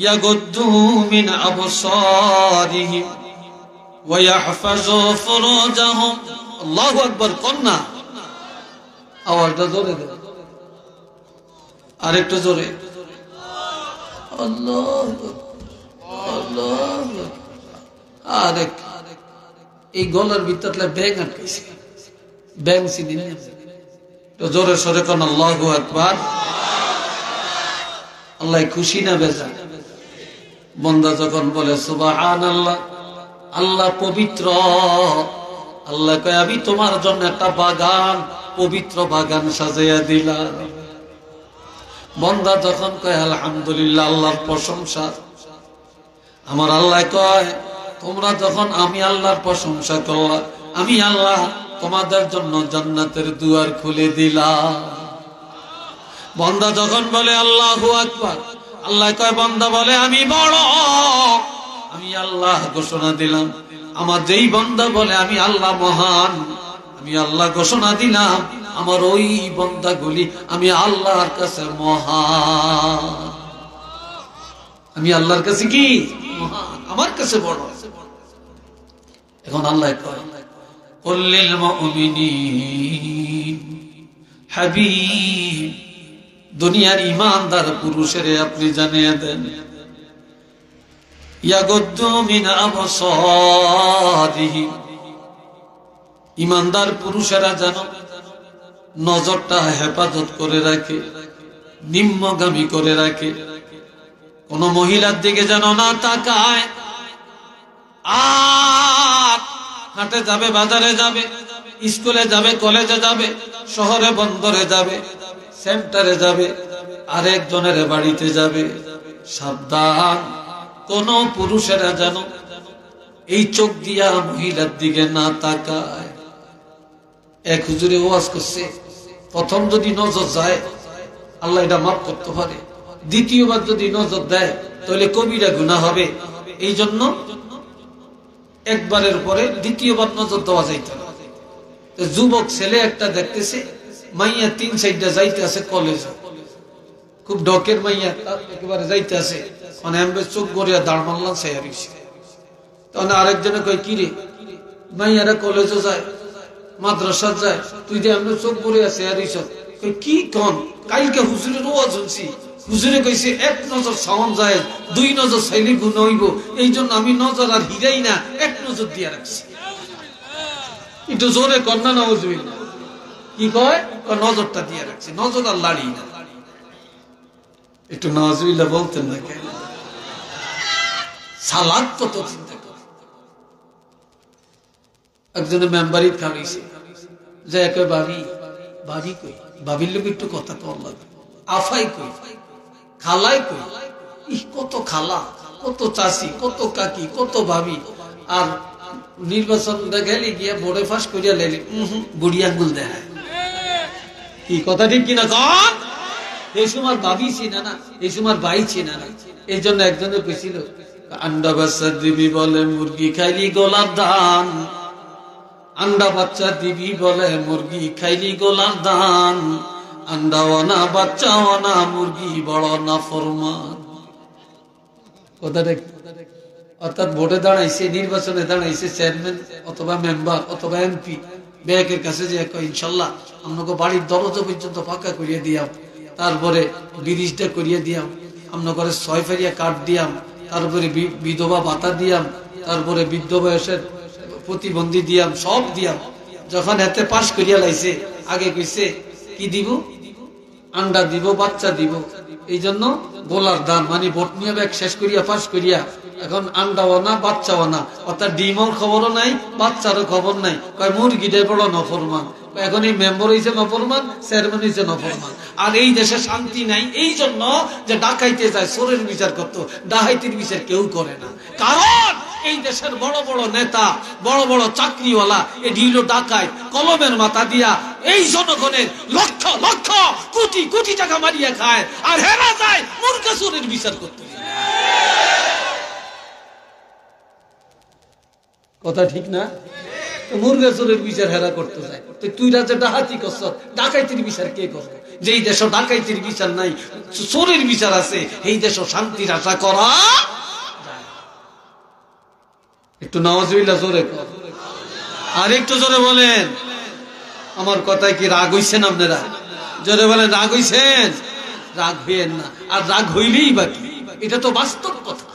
ইয়াগুদ্দু মিন আবসারিহিম ওয়া ইয়াহফাযু ফুরুজাহুম। আল্লাহু আকবার। কন্যা আওয়াজটা জোরে দেন, আরেকটু জোরে। আল্লাহু আল্লাহু। আরেক এই গলার ভিতরে ব্যাং আটকাইছে, ব্যাং চিনি না, তো জোরে সরে কোন আল্লাহু আকবার। আল্লাহ খুশি না বেজা? বান্দা যখন বলে সুবহানাল্লাহ, আল্লাহ পবিত্র, আল্লাহ কয় আমি তোমার জন্য একটা বাগান, পবিত্র বাগান সাজাইয়া দিলাম। বান্দা যখন কয় আলহামদুলিল্লাহ, আল্লাহর প্রশংসা, আমার আল্লাহ কয় তোমরা যখন আমি আল্লাহর প্রশংসা করলা, আমি আল্লাহ তোমাদের জন্য জান্নাতের দুয়ার খুলে দিলাম। বান্দা যখন বলে আল্লাহু আকবার, আল্লাহ কয় বান্দা বলে আমি বড়, আমি আল্লাহ ঘোষণা দিলাম। আমার যেই বান্দা বলে আমি আল্লাহ মহান, আমি আল্লাহ ঘোষণা দিলাম আমার ওই বান্দাগুলি আমি আল্লাহর কাছে মহান। আমি আল্লাহর কাছে কি মহান, আমার কাছে বড়। এখন আল্লাহ কয় কুল লিল মুমিনিন, হাবিব দুনিয়ার ইমানদার পুরুষের আপনি জানিয়ে দেন ইয়াগুদ্দু মিন আবসারিহিম, ইমানদার পুরুষেরা যেন নজরটা হেফাজত করে রাখে, নিম্নগামী করে রাখে, কোন মহিলার দিকে যেন না তাকায়। আর হাটে যাবে, বাজারে যাবে, স্কুলে যাবে, কলেজে যাবে, শহরে বন্দরে যাবে, সেন্টারে যাবে, আরেকজনের বাড়িতে যাবে, সাবধান কোন পুরুষেরা যেন এই চোখ দিয়া মহিলার দিকে না তাকায়। এক হুজুরে ওয়াজ করছে, প্রথম যদি নজর যায় আল্লাহ এটা মাফ করতে পারে, দ্বিতীয়বার যদি নজর দেয় তাহলে কবিরা গুনাহ হবে। এই জন্য একবারের পরে দ্বিতীয়বার নজর দেওয়া যাইতে না। যুবক ছেলে একটা দেখতেছে, মাইয়া 3 সাইডে যাইতে আছে কলেজে, খুব ডকের মাইয়া, একেবারে যাইতে আছে, মানে আমি চোখ গড়িয়া দাঁড় মারলাম সাইয়ারিছে। তখন আরেকজনে কয় কি রে, মাইয়ারা কলেজে যায়, মাদ্রাসা যায়, তুই যে আমরা চোখ গড়িয়া সাইয়ারিছ, কি কন? কালকে হুজুরের ওয়াজ শুনছি, হুজুরে কইছে 1 নজর সাওন যায়, 2 নজর চাইলে গুনাহ হইব, এই জন্য আমি নজর আর হিরাই না, 1 নজর দিয়া রাখছি। একটু জোরে কন্যা নাউযুবিল্লাহ। কি কয়? নজরটা দিয়ে রাখছি, নজর আর লাড়ি না। একটু নাউযুবিল্লাহ বলতেন না কেন? সালাত কত চিন্তা করে। একজনের মেম্বারি খাইছে, যে কয় ভাবি, ভাবি কই, ভাবির লোক একটু কথা কম লাগে, আফাই কই, খালাই কই, কত খালা, কত চাষি, কত কাকি, কত ভাবি। আর নির্বাচন গেলে গিয়া বোর্ডে ফাঁস করিয়া লেলি বুড়ি আঙ্গুল দেখায়। কি কথা ঠিক কিনা কন? এই সময় ভাবি চিনা না, এই সময় ভাই চিনা না। এই জন্য একজনের পেছিল, আন্ডা বাচ্চা দিবি বলে মুরগি খাইলি গোলাপ দান, আন্ডা বাচ্চা দিবি বলে মুরগি খাইলি গোলাপ দান, আন্ডাওয়ানা বাচ্চাওয়ানা মুরগি বড় না ফরমান। কথা ঠিক। অর্থাৎ ভোটে দাঁড়াইছে, নির্বাচনে দাঁড়াইছে চেয়ারম্যান অথবা মেম্বার অথবা এমপি, ব্যাংকের কাছে যে ইনশাল্লাহ আপনাকে বাড়ির দরজা পর্যন্ত ফাঁকা করিয়ে দিয়াম, তারপরে ব্রিজটা করিয়ে দিয়াম, আপনার 6 ফেরিয়া কার্ড দিয়াম, তারপরে বিধবা ভাতা দিয়াম, তারপরে বৃদ্ধ বয়সের প্রতিবন্ধী দিয়াম, সব দিয়াম। যখন এতে পাশ করিয়া লাইছে, আগে কইছে কি দিব? আন্ডা দিব, বাচ্চা দিব। এই জন্য গোলার দান, মানে ভোট নিয়ে ব্যাগ শেষ করিয়া পাশ করিয়া এখন আন্ডাও না বাচ্চাও না, অর্থাৎ ডিমর খবরও নাই, বাচ্চারও খবর নাই। কয় মুরগিটাই বড় নফরমান, এখন এই মেম্বার হয়েছে নফরমান, চেয়ারম্যান হয়েছে নফরমান। আর এই দেশে শান্তি নাই এই জন্য যে ডাকাইতে যায় চোরের বিচার করতো, ডাকাইতির বিচার কেউ করে না। কারণ এই দেশের বড় বড় নেতা, বড় বড় চাকরিওয়ালা এ ঢিল ডাকায় কলমের মাথা দিয়া এই জনগণের লক্ষ লক্ষ কোটি কোটি টাকা মারিয়া খায়, আর হেরা যায় মুরগা চোরের বিচার করতে। কথা ঠিক না? মুরগা চোরের বিচার হেরা করতে যায়। তুই রাজা ডাকাতি করছ, ডাকাইতির বিচার কে করবে? যেই দেশ ডাকাইতির বিচার নাই, চোরের বিচার আছে, এই দেশ শান্তির আশা করা। একটু নাউজুবিল্লাহ জোরে কর, আর একটু জোরে বলেন। আমার কথায় কি রাগ হইছেন আপনারা? জোরে বলেন, রাগ হইছেন? রাগ হইয়েন না, আর রাগ হইলেই বাকি, এটা তো বাস্তব কথা।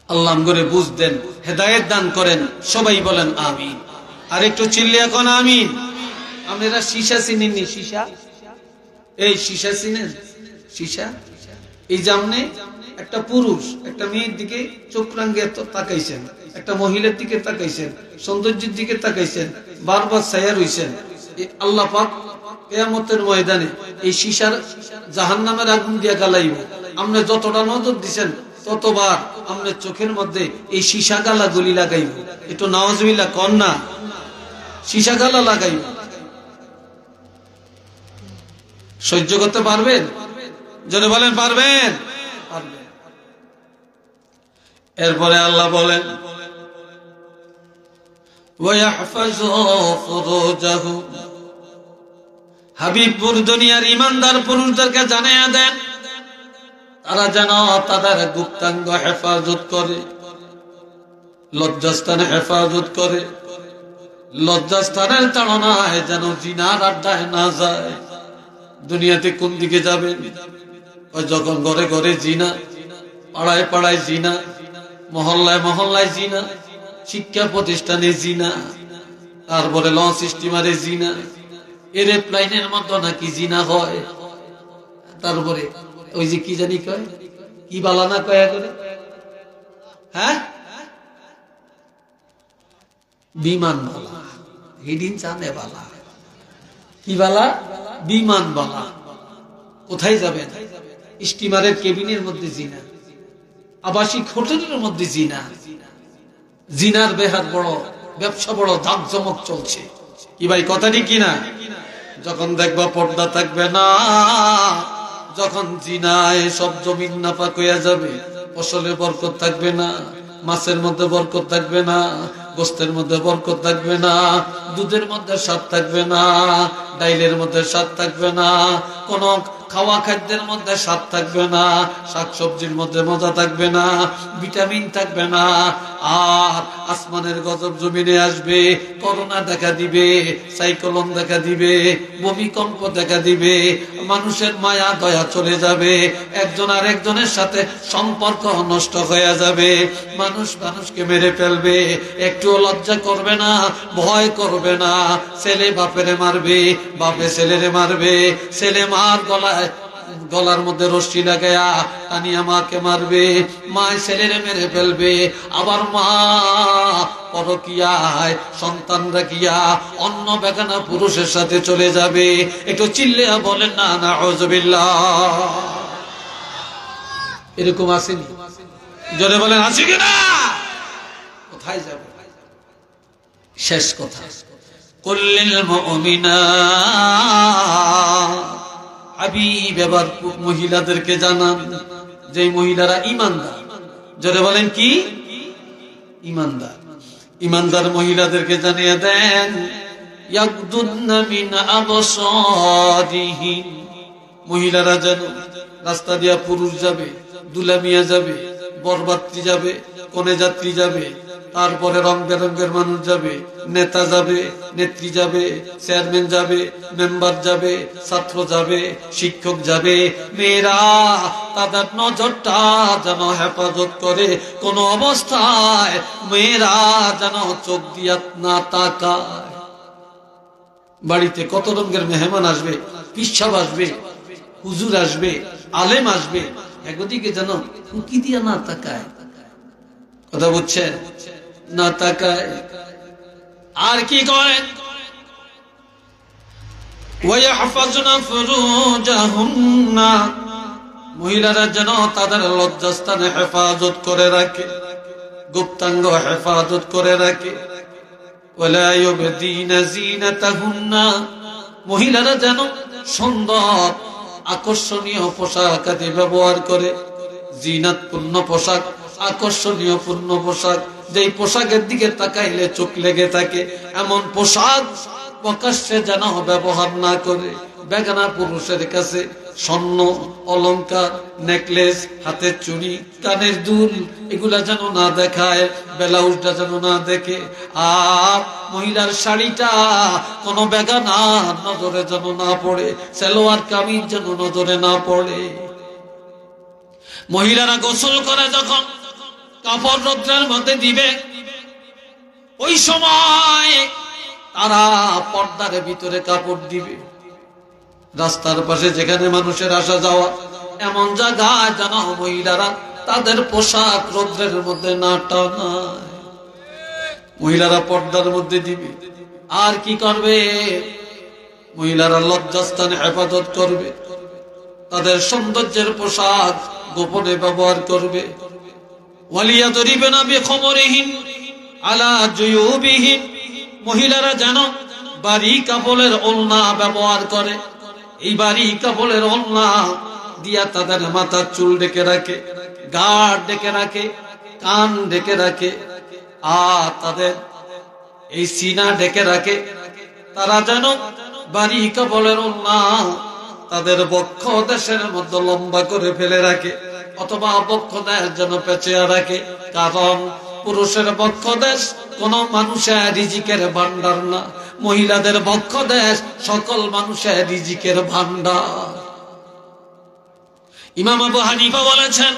আল্লাহ করে বুঝদেন, হেদায়েত দান করেন, সবাই বলেন আমিন। আর একটু চিল্লিয়া কোন আমিন। আপনারা সীসা চিনেননি? সীসা, এই সীসা চিনেন? সীসা এই জামনে একটা পুরুষ একটা মেয়ের দিকে চোখ রাঙ্গে তাকাইছেন, একটা মহিলার দিকে তাকাইছেন, সৌন্দর্যের দিকে তাকাইছেন, বারবার ছায়া রইছেন। আল্লাহ পাক কিয়ামতের ময়দানে এই সীসার জাহান্নামের আগুন দিয়া গালাইব। আপনি যতটা নজর দিছেন ততবার আপনার চোখের মধ্যে এই সীসা গালা গুলি লাগাইব। একটু নাউজুবিল্লাহ কর না, সীসা গালা লাগাইব। সহ্য করতে পারবেন? যদি বলেন পারবেন? পারবেন। এরপরে আল্লাহ বলেন হাবিবপুর দুনিয়ার ইমানদার পুরুষদেরকে জানিয়ে দেন, তারা যেন তাদের গুপ্তাঙ্গ হেফাজত করে, লজ্জাস্থানে হেফাজত করে, লজ্জাস্থানের তাড়নায় যেন জিনার আড্ডায় না যায়। দুনিয়াতে কোন দিকে যাবেন? যখন ঘরে ঘরে জিনা, পাড়ায় পাড়ায় জিনা, মহল্লায় মহল্লায় জিনা, শিক্ষা প্রতিষ্ঠানে জিনা, তারপরে লঞ্চ স্টিমারে জিনা, এরোপ্লেনের মধ্যে নাকি জিনা হয়, তারপরে ওই যে কি জানি কয়, কি বালা না কয়া করে, হ্যাঁ বিমান বালা, হিডিন চানে বালা, কি বালা? বিমান বালা। কোথায় যাবেন? স্টিমারের কেবিনের মধ্যে জিনা, আবাসিক হোটেলের মধ্যে জিনা, জিনার বেহার বড় ব্যবসা, বড় জাঁকজমক চলছে। কি ভাই কথাটি কিনা? যখন দেখবা পর্দা থাকবে না, যখন জিনায় সব জমিন নাপাক হইয়া যাবে, ফসলে বরকত থাকবে না, মাছের মধ্যে বরকত থাকবে না, গোস্তের মধ্যে বরকত থাকবে না, দুধের মধ্যে স্বাদ থাকবে না, ডাইলের মধ্যে স্বাদ থাকবে না, কোন খাওয়া খাদ্যের মধ্যে স্বাদ থাকবে না, শাকসবজির মধ্যে মজা থাকবে না, ভিটামিন থাকবে না। আর আসমানের গজব জমিনে আসবে, করোনা দেখা দিবে, সাইক্লোন দেখা দিবে, ভূমিকম্প দেখা দিবে, মানুষের মায়া দয়া চলে যাবে, একজন আর একজনের সাথে সম্পর্ক নষ্ট হয়ে যাবে, মানুষ মানুষকে মেরে ফেলবে, একটুও লজ্জা করবে না, ভয় করবে না। ছেলে বাপেরে মারবে, বাপে ছেলেরে মারবে, ছেলে মার গলার মধ্যে রশ্মি লাগায়া টানিয়া মাকে মারবে, মা ছেলেরে মেরে ফেলবে, আবার মা পরকিয়ায় সন্তানরা কিয়া অন্য বেগানা পুরুষের সাথে চলে যাবে। একটু চিল্লিয়া বলেন না নাউজুবিল্লাহ। এরকম আসেনি? জোরে বলেন আছে কিনা? কোথায় যাবে? শেষ কথা, কুল্লিল মুমিনাত, হাবিব এবার মহিলাদেরকে জানান, যে মহিলারা ইমানদার। জোরে বলেন কি? ইমানদার। ইমানদার মহিলাদেরকে জানিয়ে দেন, ইয়াগদুদনা মিন আবসারিহিম, মহিলারা যেন রাস্তা দিয়া পুরুষ যাবে, দুলামিয়া যাবে, বরযাত্রী যাবে, কনে যাত্রী যাবে, তারপরে রং বেরঙ্গের মানুষ যাবে, নেতা যাবে, নেত্রী যাবে, চেয়ারম্যান যাবে, মেম্বার যাবে, ছাত্র যাবে, শিক্ষক যাবে, মেয়েরা তাদের নজরটা যেন হেফাজত করে, কোন অবস্থায় মেয়েরা যেন চোখ দিয়া না তাকায়। বাড়িতে কত রঙের মেহমান আসবে, পিসাব আসবে, হুজুর আসবে, আলেম আসবে, একদিকে যেন উকি দিয়া না তাকায়। কথা বুঝছেন? না তাকায়। আর কি করে? ওয়ায়াহফাজনা ফুরুজাহুন্না, মহিলারা যেন তাদের লজ্জাস্থানে হেফাজত করে রাখে, গুপ্তাঙ্গ হেফাজত করে রাখে। ওয়ালা ইউবদিনা যিনাতাহুন্না, মহিলারা যেন সুন্দর আকর্ষণীয় পোশাক আদি ব্যবহার করে। জিনাতপূর্ণ পোশাক, আকর্ষণীয় পূর্ণ পোশাক, যেই পোশাকের দিকে তাকাইলে চোখ লেগে থাকে, এমন পোশাক প্রকাশ্যে যেন ব্যবহার না করে। বেগানা পুরুষের কাছে স্বর্ণ অলংকার, নেকলেস, হাতের চুড়ি, কানের দুল, এগুলা যেন না দেখায়, ব্লাউজটা যেন না দেখে। আর মহিলার শাড়িটা কোন বেগানা নজরে যেন না পড়ে, সালোয়ার কামিজ যেন নজরে না পড়ে। মহিলারা গোসল করে যখন কাপড় রৌদ্রের মধ্যে দিবে, ওই সময় তারা পর্দার ভিতরে কাপড় দিবে। রাস্তার পাশে যেখানে মানুষের আসা যাওয়া, এমন জায়গায় যেন মহিলারা তাদের পোশাক রৌদ্রের মধ্যে না টানায়। মহিলারা পর্দার মধ্যে দিবে। আর কি করবে? মহিলারা লজ্জাস্থানে হেফাজত করবে, তাদের সৌন্দর্যের পোশাক গোপনে ব্যবহার করবে। ওয়ালিয়াদরিবনা বিখমরিহিন আলা জুয়ুবিহিন, মহিলারা যেন বাড়ি কাপড়ের ওড়না ব্যবহার করে। এই বাড়ি কাপড়ের ওড়না দিয়া তাদের মাথার চুল ঢেকে রাখে, গাঢ় ঢেকে রাখে, কান ঢেকে রাখে, আর তাদের এই সিনা ঢেকে রাখে। তারা যেন বাড়ি কাপড়ের ওড়না তাদের বক্ষ দেশের মধ্যে লম্বা করে ফেলে রাখে, অথবা বক্ষ দেশ যেন পেঁচিয়ে রাখে। কারণ পুরুষের বক্ষ দেশ কোন মানুষের রিজিকের ভান্ডার না, মহিলাদের বক্ষ দেশ সকল মানুষের রিজিকের ভান্ডার। ইমাম আবু হানিফা বলেছেন,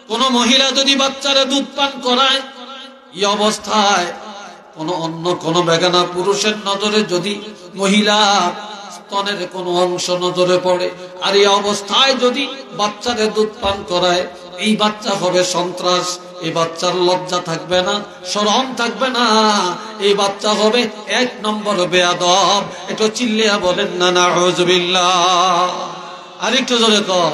কোন মহিলা যদি বাচ্চারে দুধ পান করায়, এই অবস্থায় অন্য কোন বেগানা পুরুষের নজরে যদি মহিলা স্তনের কোন অংশ নজরে পড়ে, আর এই অবস্থায় যদি বাচ্চারে দুধ পান করায়, এই বাচ্চা হবে সন্ত্রাস। এই বাচ্চার লজ্জা থাকবে না, শরম থাকবে না, এই বাচ্চা হবে 1 নম্বর বেয়াদব। একটু চিল্লিয়া বলেন না নাউযুবিল্লাহ। আরেকটু জোরে কর।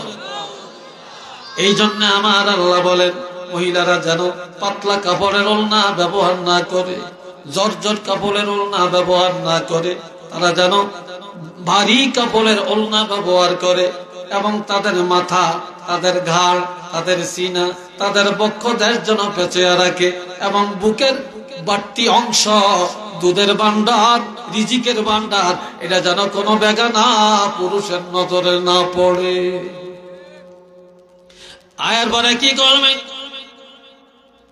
এই জন্য আমার আল্লাহ বলেন, মহিলারা যেন পাতলা কাপড়ের ওড়না ব্যবহার না করে, জর্জর কাপড়ের ওড়না ব্যবহার না করে, তারা যেন ভারী কাপড়ের ওড়না ব্যবহার করে। এবং তাদের মাথা, তাদের ঘাড়, তাদের সিনা, তাদের বক্ষ দেশ যেন পেঁচিয়ে রাখে, এবং বুকের বাড়তি অংশ, দুধের ভান্ডার, রিজিকের ভান্ডার, এটা যেন কোনো বেগানা পুরুষের নজরে না পড়ে। আয়ার পরে কি করবে?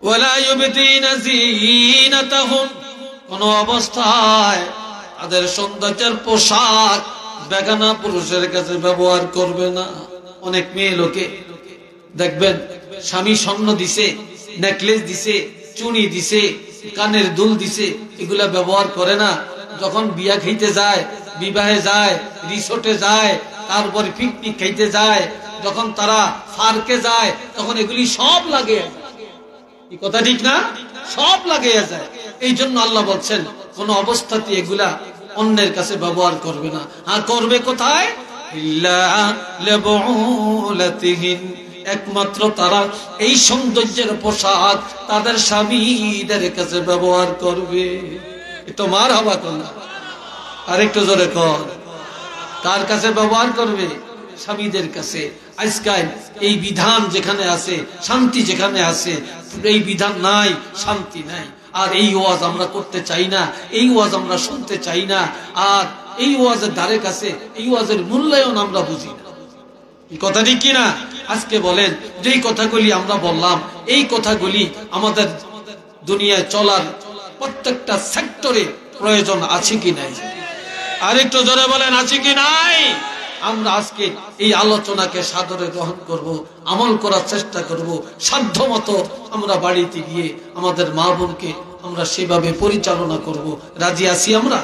ওয়ালা ইউবদিনা যিনাতাহুম, কোন অবস্থায় তাদের সৌন্দর্যের পোশাক বেগানা পুরুষের কাছে ব্যবহার করবে না। অনেক মেয়ে লোকে দেখবেন স্বামী স্বর্ণ দিছে, নেকলেস দিছে, চুড়ি দিছে, কানের দুল দিছে, এগুলা ব্যবহার করে না। যখন বিয়া খাইতে যায়, বিবাহে যায়, রিসোর্টে যায়, তারপর পিকনিক খাইতে যায়, যখন তারা পার্কে যায়, তখন এগুলি সব লাগে। এই কথা ঠিক না? সব লাগে যায়। এই জন্য আল্লাহ বলছেন, কোন অবস্থাতে এগুলা অন্যের কাছে ব্যবহার করবে না। আর করবে কোথায়? ইল্লা লিবুলাতিহিন, একমাত্র তারা এই সৌন্দর্যের পোশাক তাদের স্বামীদের কাছে ব্যবহার করবে। একটু মারহাবা কর, আরেকটু জোরে কর। কার কাছে ব্যবহার করবে? স্বামীদের কাছে। আজকাল এই বিধান যেখানে আছে, শান্তি যেখানে আছে, এই বিধান নাই, শান্তি নাই। আর এই ওয়াজ আমরা করতে চাই না, এই ওয়াজ আমরা শুনতে চাই না। আর এই ওয়াজের ধারে কাছে এই ওয়াজের মূল্যায়ন আমরা বুঝি না। এই কথা ঠিক কিনা? আজকে বলেন, যেই কথাগুলি আমরা বললাম, এই কথাগুলি আমাদের দুনিয়ায় চলার প্রত্যেকটা সেক্টরে প্রয়োজন আছে কি নাই? আরেকটু জোরে বলেন, আছে কি নাই? আমরা আজকে এই আলোচনাকে সাদরে গ্রহণ করব, আমল করার চেষ্টা করব। সাধ্য মতো আমরা বাড়িতে গিয়ে আমাদের মা বোনকে আমরা সেভাবে পরিচালনা করব। রাজি আছি আমরা?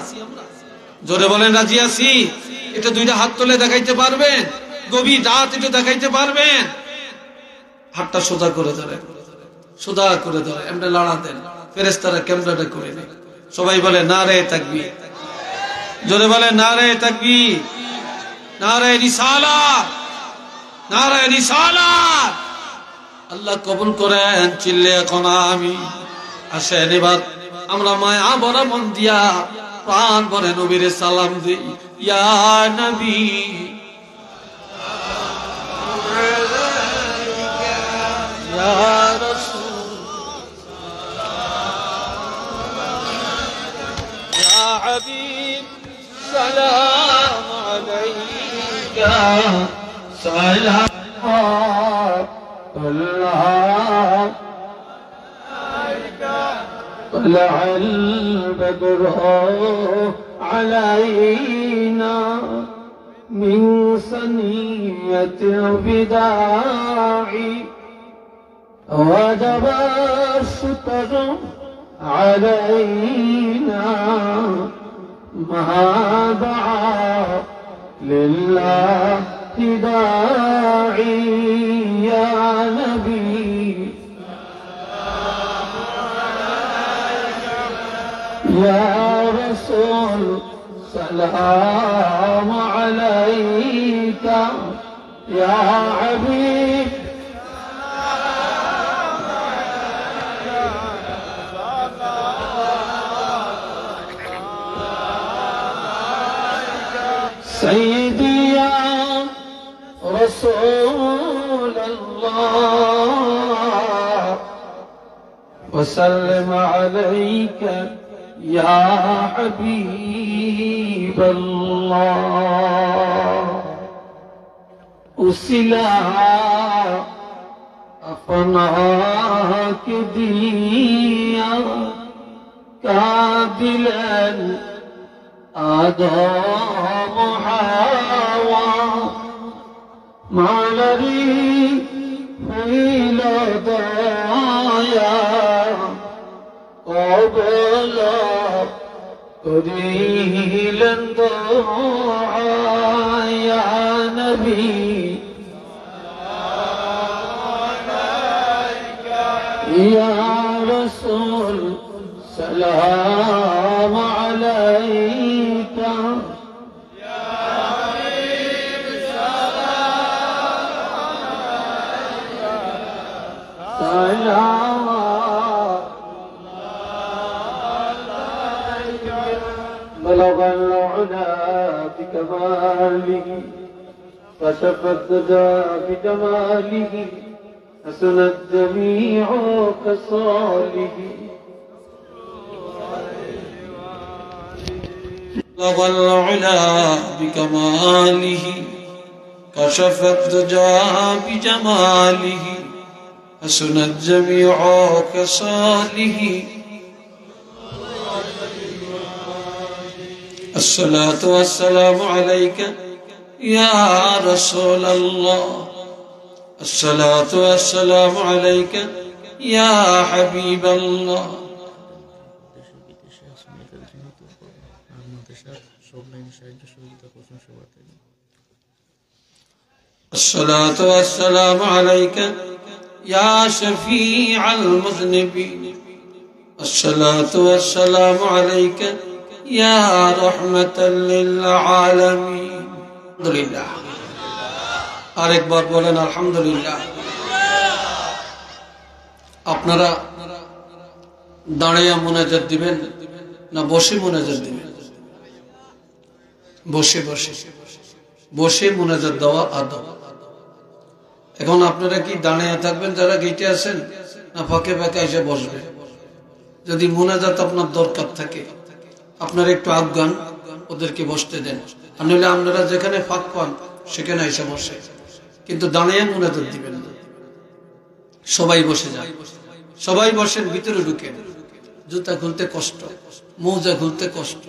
জোরে বলেন, রাজি আছি? এটা দুইটা হাত তুলে দেখাইতে পারবেন? গভীর রাত একটু দেখাইতে পারবেন? হাতটা সোজা করে ধরেন, সোজা করে ধরে এমনি লড়া দেন, ফেরেশতারা ক্যামেরাটা করে নেন। সবাই বলে নারে তাকবীর। জোরে বলেন নারে তাকবীর, নারে রিসালাত, নারে রিসালাত। আল্লাহ কবুল করেন, চিল্লে এখন আমি আসেন। এবার আমরা মায়া ভরা মন দিয়া প্রাণ ভরে নবীর সালাম দিই। ইয়া নবী ইয়া রাসূল ইয়া হাবিব সালাম আলাইকা সালাম আল্লাহ। طلع البدر علينا من ثنية الوداع وجب الستر علينا ما دعا لله داعي يا نبي يا رسول سلام عليك يا حبيب سيدي يا رسول الله وسلم عليك يا حبيب الله أسلا أفناك ديا كادلا آدم حوا مالري إلى دايا قبل قليلا ضاعا يا نبي يا رسول سلام عليك يا حبيب سلام عليك سلام بلغ العلا بكماله كشف الدجى بجماله حسنت جميع خصاله بلغ العلا بكماله كشف الدجى بجماله حسنت جميع خصاله الصلاة والسلام عليك يا رسول الله الصلاة والسلام عليك يا حبيب الله الصلاة والسلام عليك يا شفيع المذنبين الصلاة والسلام عليك يا رحمة للعالمين الحمد لله আরেক বার বলেন আলহামদুলিল্লাহ। আপনারা দাঁড়িয়ে মুনাজাত দিবেন না বসে মুনাজাত দিবেন? বসে বসে বসে মুনাজাত দেওয়া আদব। এখন আপনারা কি দাঁড়িয়ে থাকবেন যারা গেটে আছেন, না ফাঁকে ফাঁকে এসে বসবেন? যদি মুনাজাত আপনার দরকার থাকে আপনারা একটু আজ্ঞান ওদেরকে বসতে দেন, আর নইলে আপনারা যেখানে ফাঁক পান সেখানে এসে বসে, কিন্তু দাঁড়িয়ে মুনাজাত দিবেন না। সবাই বসে যান, সবাই বসেন, ভিতরে ঢুকেন। জুতা খুলতে কষ্ট, মোজা খুলতে কষ্ট,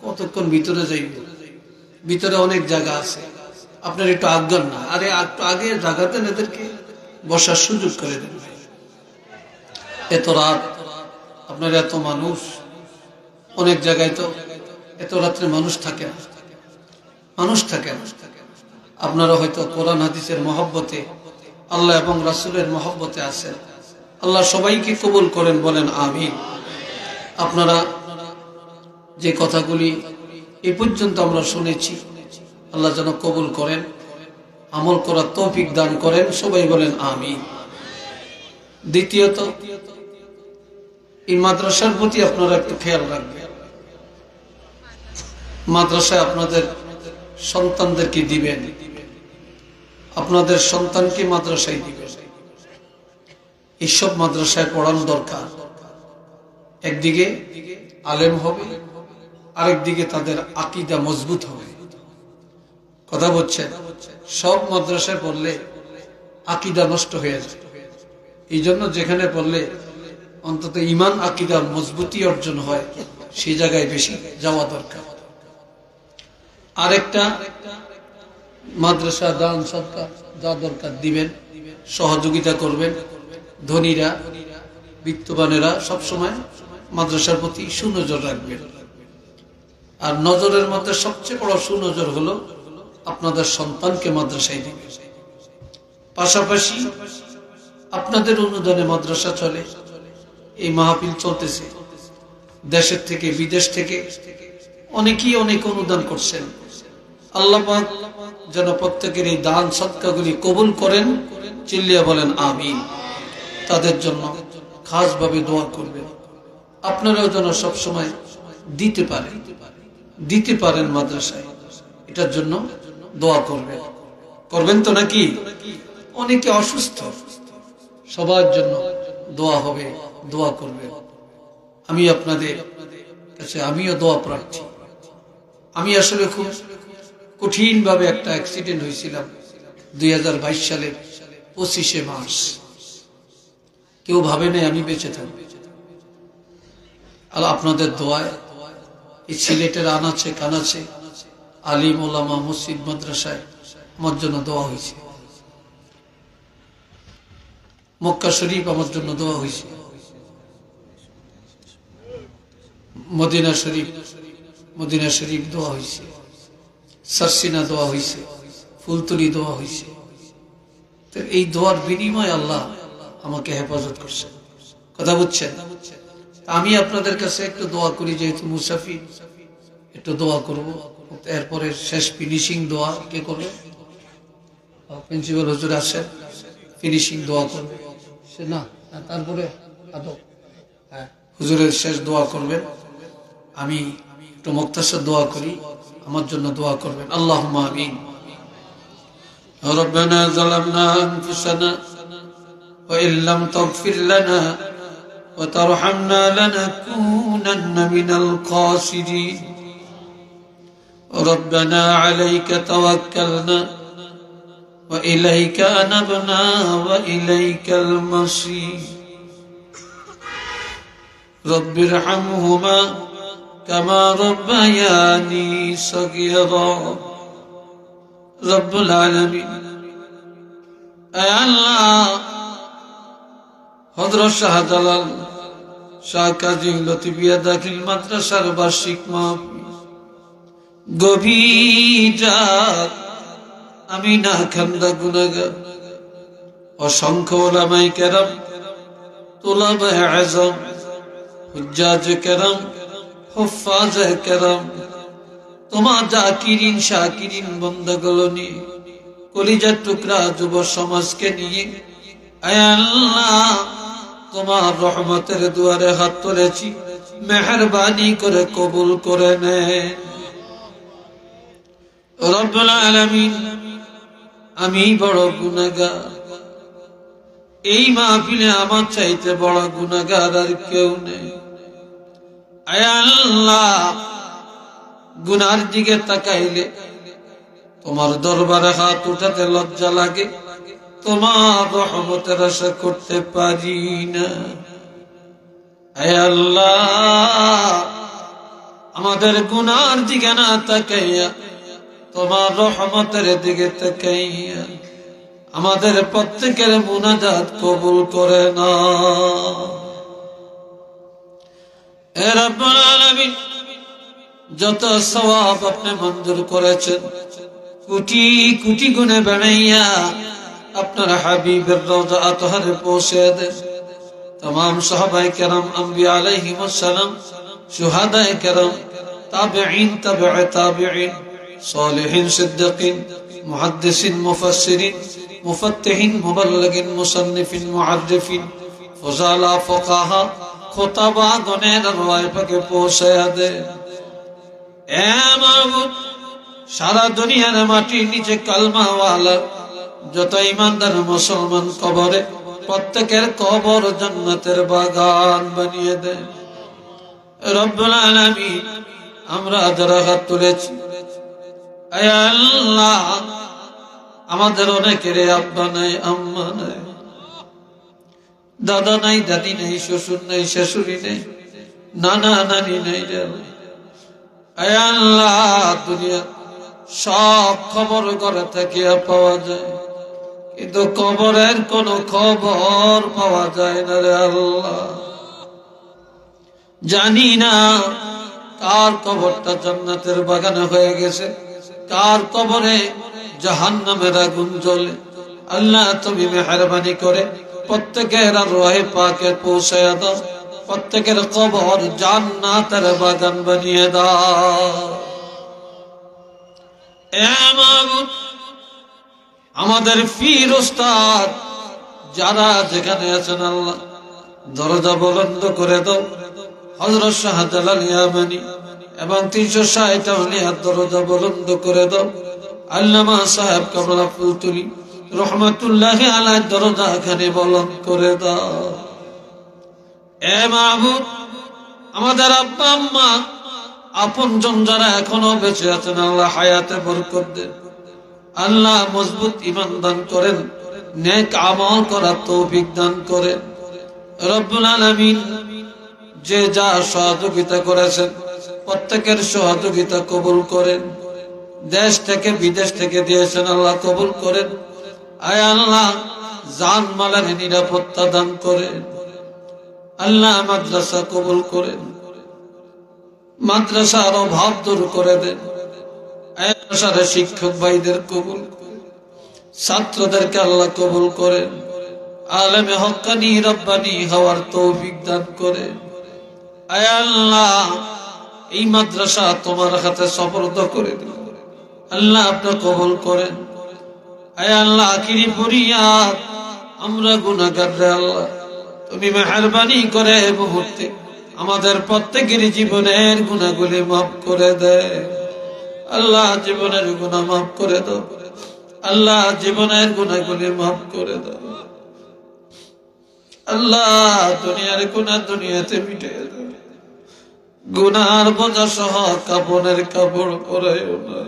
কতক্ষণ ভিতরে যাইব? ভিতরে অনেক জায়গা আছে, আপনার একটু আজ্ঞান না। আরে একটু আগে জায়গা দেন, এদেরকে বসার সুযোগ করে দেন। এত রাত, আপনার এত মানুষ, অনেক জায়গায় তো এত রাত্রে মানুষ থাকে না, মানুষ থাকে না। আপনারা হয়তো কোরআন হাদিসের মহব্বতে, আল্লাহ এবং রাসূলের মহব্বতে আছেন। আল্লাহ সবাইকে কবুল করেন, বলেন আমিন। আপনারা যে কথাগুলি এই পর্যন্ত আমরা শুনেছি। আল্লাহ যেন কবুল করেন, আমল করার তৌফিক দান করেন। সবাই বলেন আমিন। দ্বিতীয়ত, এই মাদ্রাসার প্রতি আপনারা একটু খেয়াল রাখবেন। মাদ্রাসায় আপনাদের সন্তানদেরকে দিবেন, আপনাদের সন্তানকে মাদ্রাসায় দিবেন। এইসব মাদ্রাসায় পড়ানো দরকার। একদিকে আলেম হবে, আরেকদিকে তাদের আকীদা মজবুত হবে। কথা বলছেন? সব মাদ্রাসায় পড়লে আকীদা নষ্ট হয়ে যায়। এই জন্য যেখানে পড়লে অন্তত ঈমান আকীদা মজবুতি অর্জন হয়, সেই জায়গায় বেশি যাওয়া দরকার। আরেকটা, মাদ্রাসা দান সদকা যা দরকার দিবেন, সহযোগিতা করবেন। ধনীরা, বিত্তবানেরা সবসময় মাদ্রাসার প্রতি সুনজর রাখবেন। আর নজরের মধ্যে সবচেয়ে বড় সুনজর হলো আপনাদের সন্তানকে মাদ্রাসায় দিবেন। পাশাপাশি আপনাদের অনুদানে মাদ্রাসা চলে, এই মাহফিল চলতেছে। দেশের থেকে বিদেশ থেকে অনেকেই অনেক অনুদান করছেন। আল্লাহ পাক যেন প্রত্যেকের এই দান সদকাগুলি কবুল করেন। চিল্লিয়া বলেন আমিন। তাদের জন্য খাসভাবে দোয়া করবেন। আপনারাও যেন সবসময় দিতে পারেন মাদ্রাসায়, এটার জন্য দোয়া করবেন। করবেন তো নাকি? অনেকে অসুস্থ, সবার জন্য দোয়া হবে, দোয়া করবেন। আমি আপনাদের কাছে আমিও দোয়া প্রার্থী। আমি আসলে খুব কঠিন ভাবে একটা অ্যাক্সিডেন্ট হয়েছিলাম 2022 সালের 25শে মার্চ। কেউ ভাবে নাই আমি বেঁচে থাকব। আর আপনাদের দোয়ায় এই সিলেটের আনাচে কানাচে আলিম ওলামা মসজিদ মাদ্রাসায় আমার জন্য দোয়া হয়েছে। মক্কা শরীফ আমার জন্য দোয়া হয়েছে, মদিনা শরীফ দোয়া হয়েছে, সারসিনা দোয়া হয়েছে, ফুলতুলি দোয়া হয়েছে। তো এই দোয়ার বিনিময়ে আল্লাহ আমাকে হেফাজত করছে। কথা বুঝছেন? আমি আপনাদের কাছে একটু দোয়া করি, যেহেতু মুসাফির একটু দোয়া করব। এরপরে শেষ ফিনিশিং দোয়া কে করবে? প্রিন্সিপাল হুজুর আসেন, ফিনিশিং দোয়া করবে। সে না, তারপরে হুজুরের শেষ দোয়া করবেন। আমি একটু মুক্তাসর দোয়া করি, আমার জন্য দোয়া করবেন। আল্লাহুম্মা আমিন। রব্বানা যালামনা আনফুসানা ওয়া ইল্লাম তাগফির লানা ওয়া তারহামনা লানাকুনান্না মিনাল খাসিরিন। রব্বানা আলাইকা তাওয়াক্কালনা ওয়া ইলাইকা আনাবনা ওয়া ইলাইকাল মাসির। রব্বিরহামহুমা কামা রব্বায়ানি সগীরা। রব্বুল আলামিন, আয় আল্লাহ, হযরত শাহজালাল শাহ কাজী লতিফিয়া দাখিল মাদ্রাসার বার্ষিক মাহফিল, গভীর রাত, আমি না খান্দা গুনাহগার, অসংখ্য উলামায়ে কেরাম, তুলাবায়ে আযম, হুজ্জাজে কেরাম, হুফাজে কেরাম, তোমার জাকিরিন শাকিরিন বান্দাগুলো নিয়ে, কলিজার টুকরা যুব সমাজকে নিয়ে, আয় আল্লাহ, তোমার রহমতের দুয়ারে হাত তুলেছি, মেহেরবানি করে কবুল করে নেন। রব্বুল আলামিন, আমি বড় গুনাহগার, এই মাহফিলে আমার চাইতে বড় গুনাহগার আর কেউ নেই। আয় আল্লাহ, গুনার দিকে তাকাইলে তোমার দরবারে হাত উঠাতে লজ্জা লাগে, তোমার রহমতের আশা করতে পারি না। আয় আল্লাহ, আমাদের গুনার দিকে না তাকাইয়া তোমার রহমতের দিকে তাকাইয়া আমাদের প্রত্যেকের মুনাজাত কবুল করে না। এ রব্বুল আলামিন, যত সওয়াব আপনি মঞ্জুর করেছেন, কোটি কোটি গুণে বানাইয়া আপনার হাবিবের রওজা আতহারে পৌঁছে দেন। तमाम সাহাবায়ে কেরাম, আম্বিয়া আলাইহিমুস সালাম, শুহাদায়ে কেরাম, তাবেঈন, তাবেঈ তাবেঈন, সালিহিন, সিদ্দিকিন, মুহাদ্দিসিন, মুফাসসিরিন, মুফাত্তিহিন, মুবাল্লিগিন, মুসান্নিফিন, মুআররিফিন, ফুজালা, ফুকাহা, খোতাবা গণের রওয়ায় পাকে পৌঁছায়া দেন। এ মাবুদ, সারা দুনিয়ার মাটির নিচে কালমাওয়ালা যত ঈমানদার মুসলমান কবরে, প্রত্যেকের কবর জান্নাতের বাগান বানিয়ে দেন। রব্বুল আলামিন, আমরা যারা হাত তুলেছি, আয় আল্লাহ, আমাদের অনেকের আব্বা নাই, আম্মা নাই, দাদা নাই, দাদি নাই, শ্বশুর নাই, শাশুড়ি নেই, নানা নানি নাই। আয় আল্লাহ, দুনিয়া সব খবর করে থাকিয়া পাওয়া যায়, কিন্তু কবরের কোন খবর পাওয়া যায় না রে আল্লাহ। জানি না কার কবরটা জান্নাতের বাগানে হয়ে গেছে, কার কবরে জাহান্নামের আগুন জ্বলে। আল্লাহ, তুমি মেহেরবানি করে প্রত্যেকের রহে পাকে পৌঁছায়া দাও, প্রত্যেকের কবর জান্নাতের বাগান বানিয়ে দাও। এ মাবুদ, আমাদের পীর উস্তাদ যারা যেখানে আছেন আল্লাহ, দরজা বুলন্দ করে দাও। হযরত শাহজালাল ইয়ামানী এবং 360 আউলিয়ার দরজা বুলন্দ করে দাও। আল্লামা সাহেব কামলা ফুলতুলি রহমাতুল্লাহি আলাইহির দরজা এখানে বুলন্দ করে দাও। এ মাবুদ, আমাদের আব্বা আম্মা আপনজন যারা এখনো বেঁচে আছেন আল্লাহ, হায়াতে বরকত দেন। আল্লাহ, মজবুত ঈমান দান করেন, নেক আমল করার তৌফিক দান করেন। রব্বুল আলামিন, যে যা সহযোগিতা করেছেন প্রত্যেকের সহযোগিতা কবুল করেন। দেশ থেকে বিদেশ থেকে দিয়েছেন আল্লাহ, কবুল করেন। আয় আল্লাহ, জান মালের নিরাপত্তা দান করেন। আল্লাহ, মাদ্রাসা কবুল করেন, মাদ্রাসার অভাব দূর করে দেন। মাদ্রাসার শিক্ষক ভাইদের কবুল করেন, ছাত্রদেরকে আল্লাহ কবুল করেন। আলেমে হক্কানি রব্বানি হওয়ার তৌফিক দান করেন। আয় আল্লাহ, এই মাদ্রাসা তোমার হাতে সুপর্দ করে দিন। আল্লাহ, আপনি কবুল করেন। আয় আল্লাহ, আখিরি ফরিয়াদ, আমরা গুনাহগার রে আল্লাহ, তুমি মেহেরবানি করে মুহূর্তে আমাদের প্রত্যেকের জীবনের গুনাহগুলি মাফ করে দেয়। আল্লাহ, জীবনের গুনাহ মাফ করে দাও। আল্লাহ, জীবনের গুনাহগুলি মাফ করে দাও। আল্লাহ, দুনিয়ার গুনাহ দুনিয়াতে মিটিয়ে দাও। গুনার বোঝা সহ কাপড়ের কাপড় পরাইও না,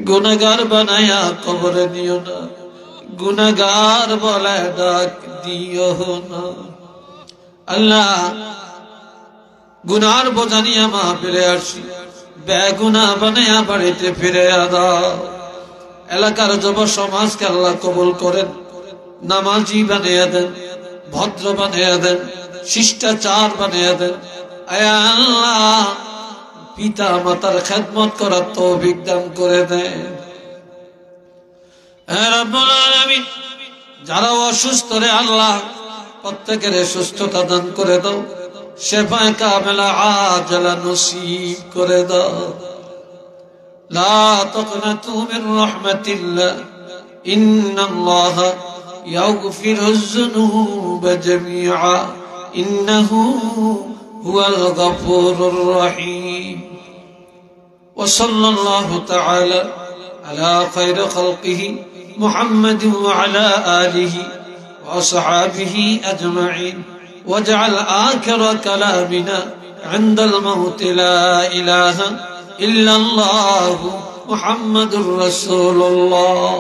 গুনাহগার বানায়া কবরে নিও না, গুনাহগার বলে ডাক দিও না। আল্লাহ, গুনার বোঝা নিয়ে মাহফিলে আসি, বেগুনা বানায়া বাড়িতে ফিরে দাও। এলাকার যুব সমাজকে আল্লাহ কবুল করেন, নামাজি বানিয়ে দেন, ভদ্র বানিয়ে দেন, শিষ্টাচার বানিয়ে দেন। আয় আল্লাহ, পিতা মাতার খেদমত করার তৌফিক দান করে দেন। হে রব্বুল আলামিন, যারা অসুস্থ রে আল্লাহ, প্রত্যেকের সুস্থতা দান করে দাও, শেফায়ে কামেলা আজলা নসিব করে দাও। লা তাকনাতু মির রাহমাতিল্লাহ, ইন্নাল্লাহা ইয়াগফিরুয যুনুবা জামিআ, ইন্নাহু হুয়াল গফুরুর রহিম। ওয়া সাল্লাল্লাহু তাআলা আলা খায়রি খালকিহি মুহাম্মাদিন ওয়া আলা আলিহি ওয়া আসহাবিহি আজমাইন। واجعل آخر كلامنا عند الموت لا إله إلا الله محمد رسول الله.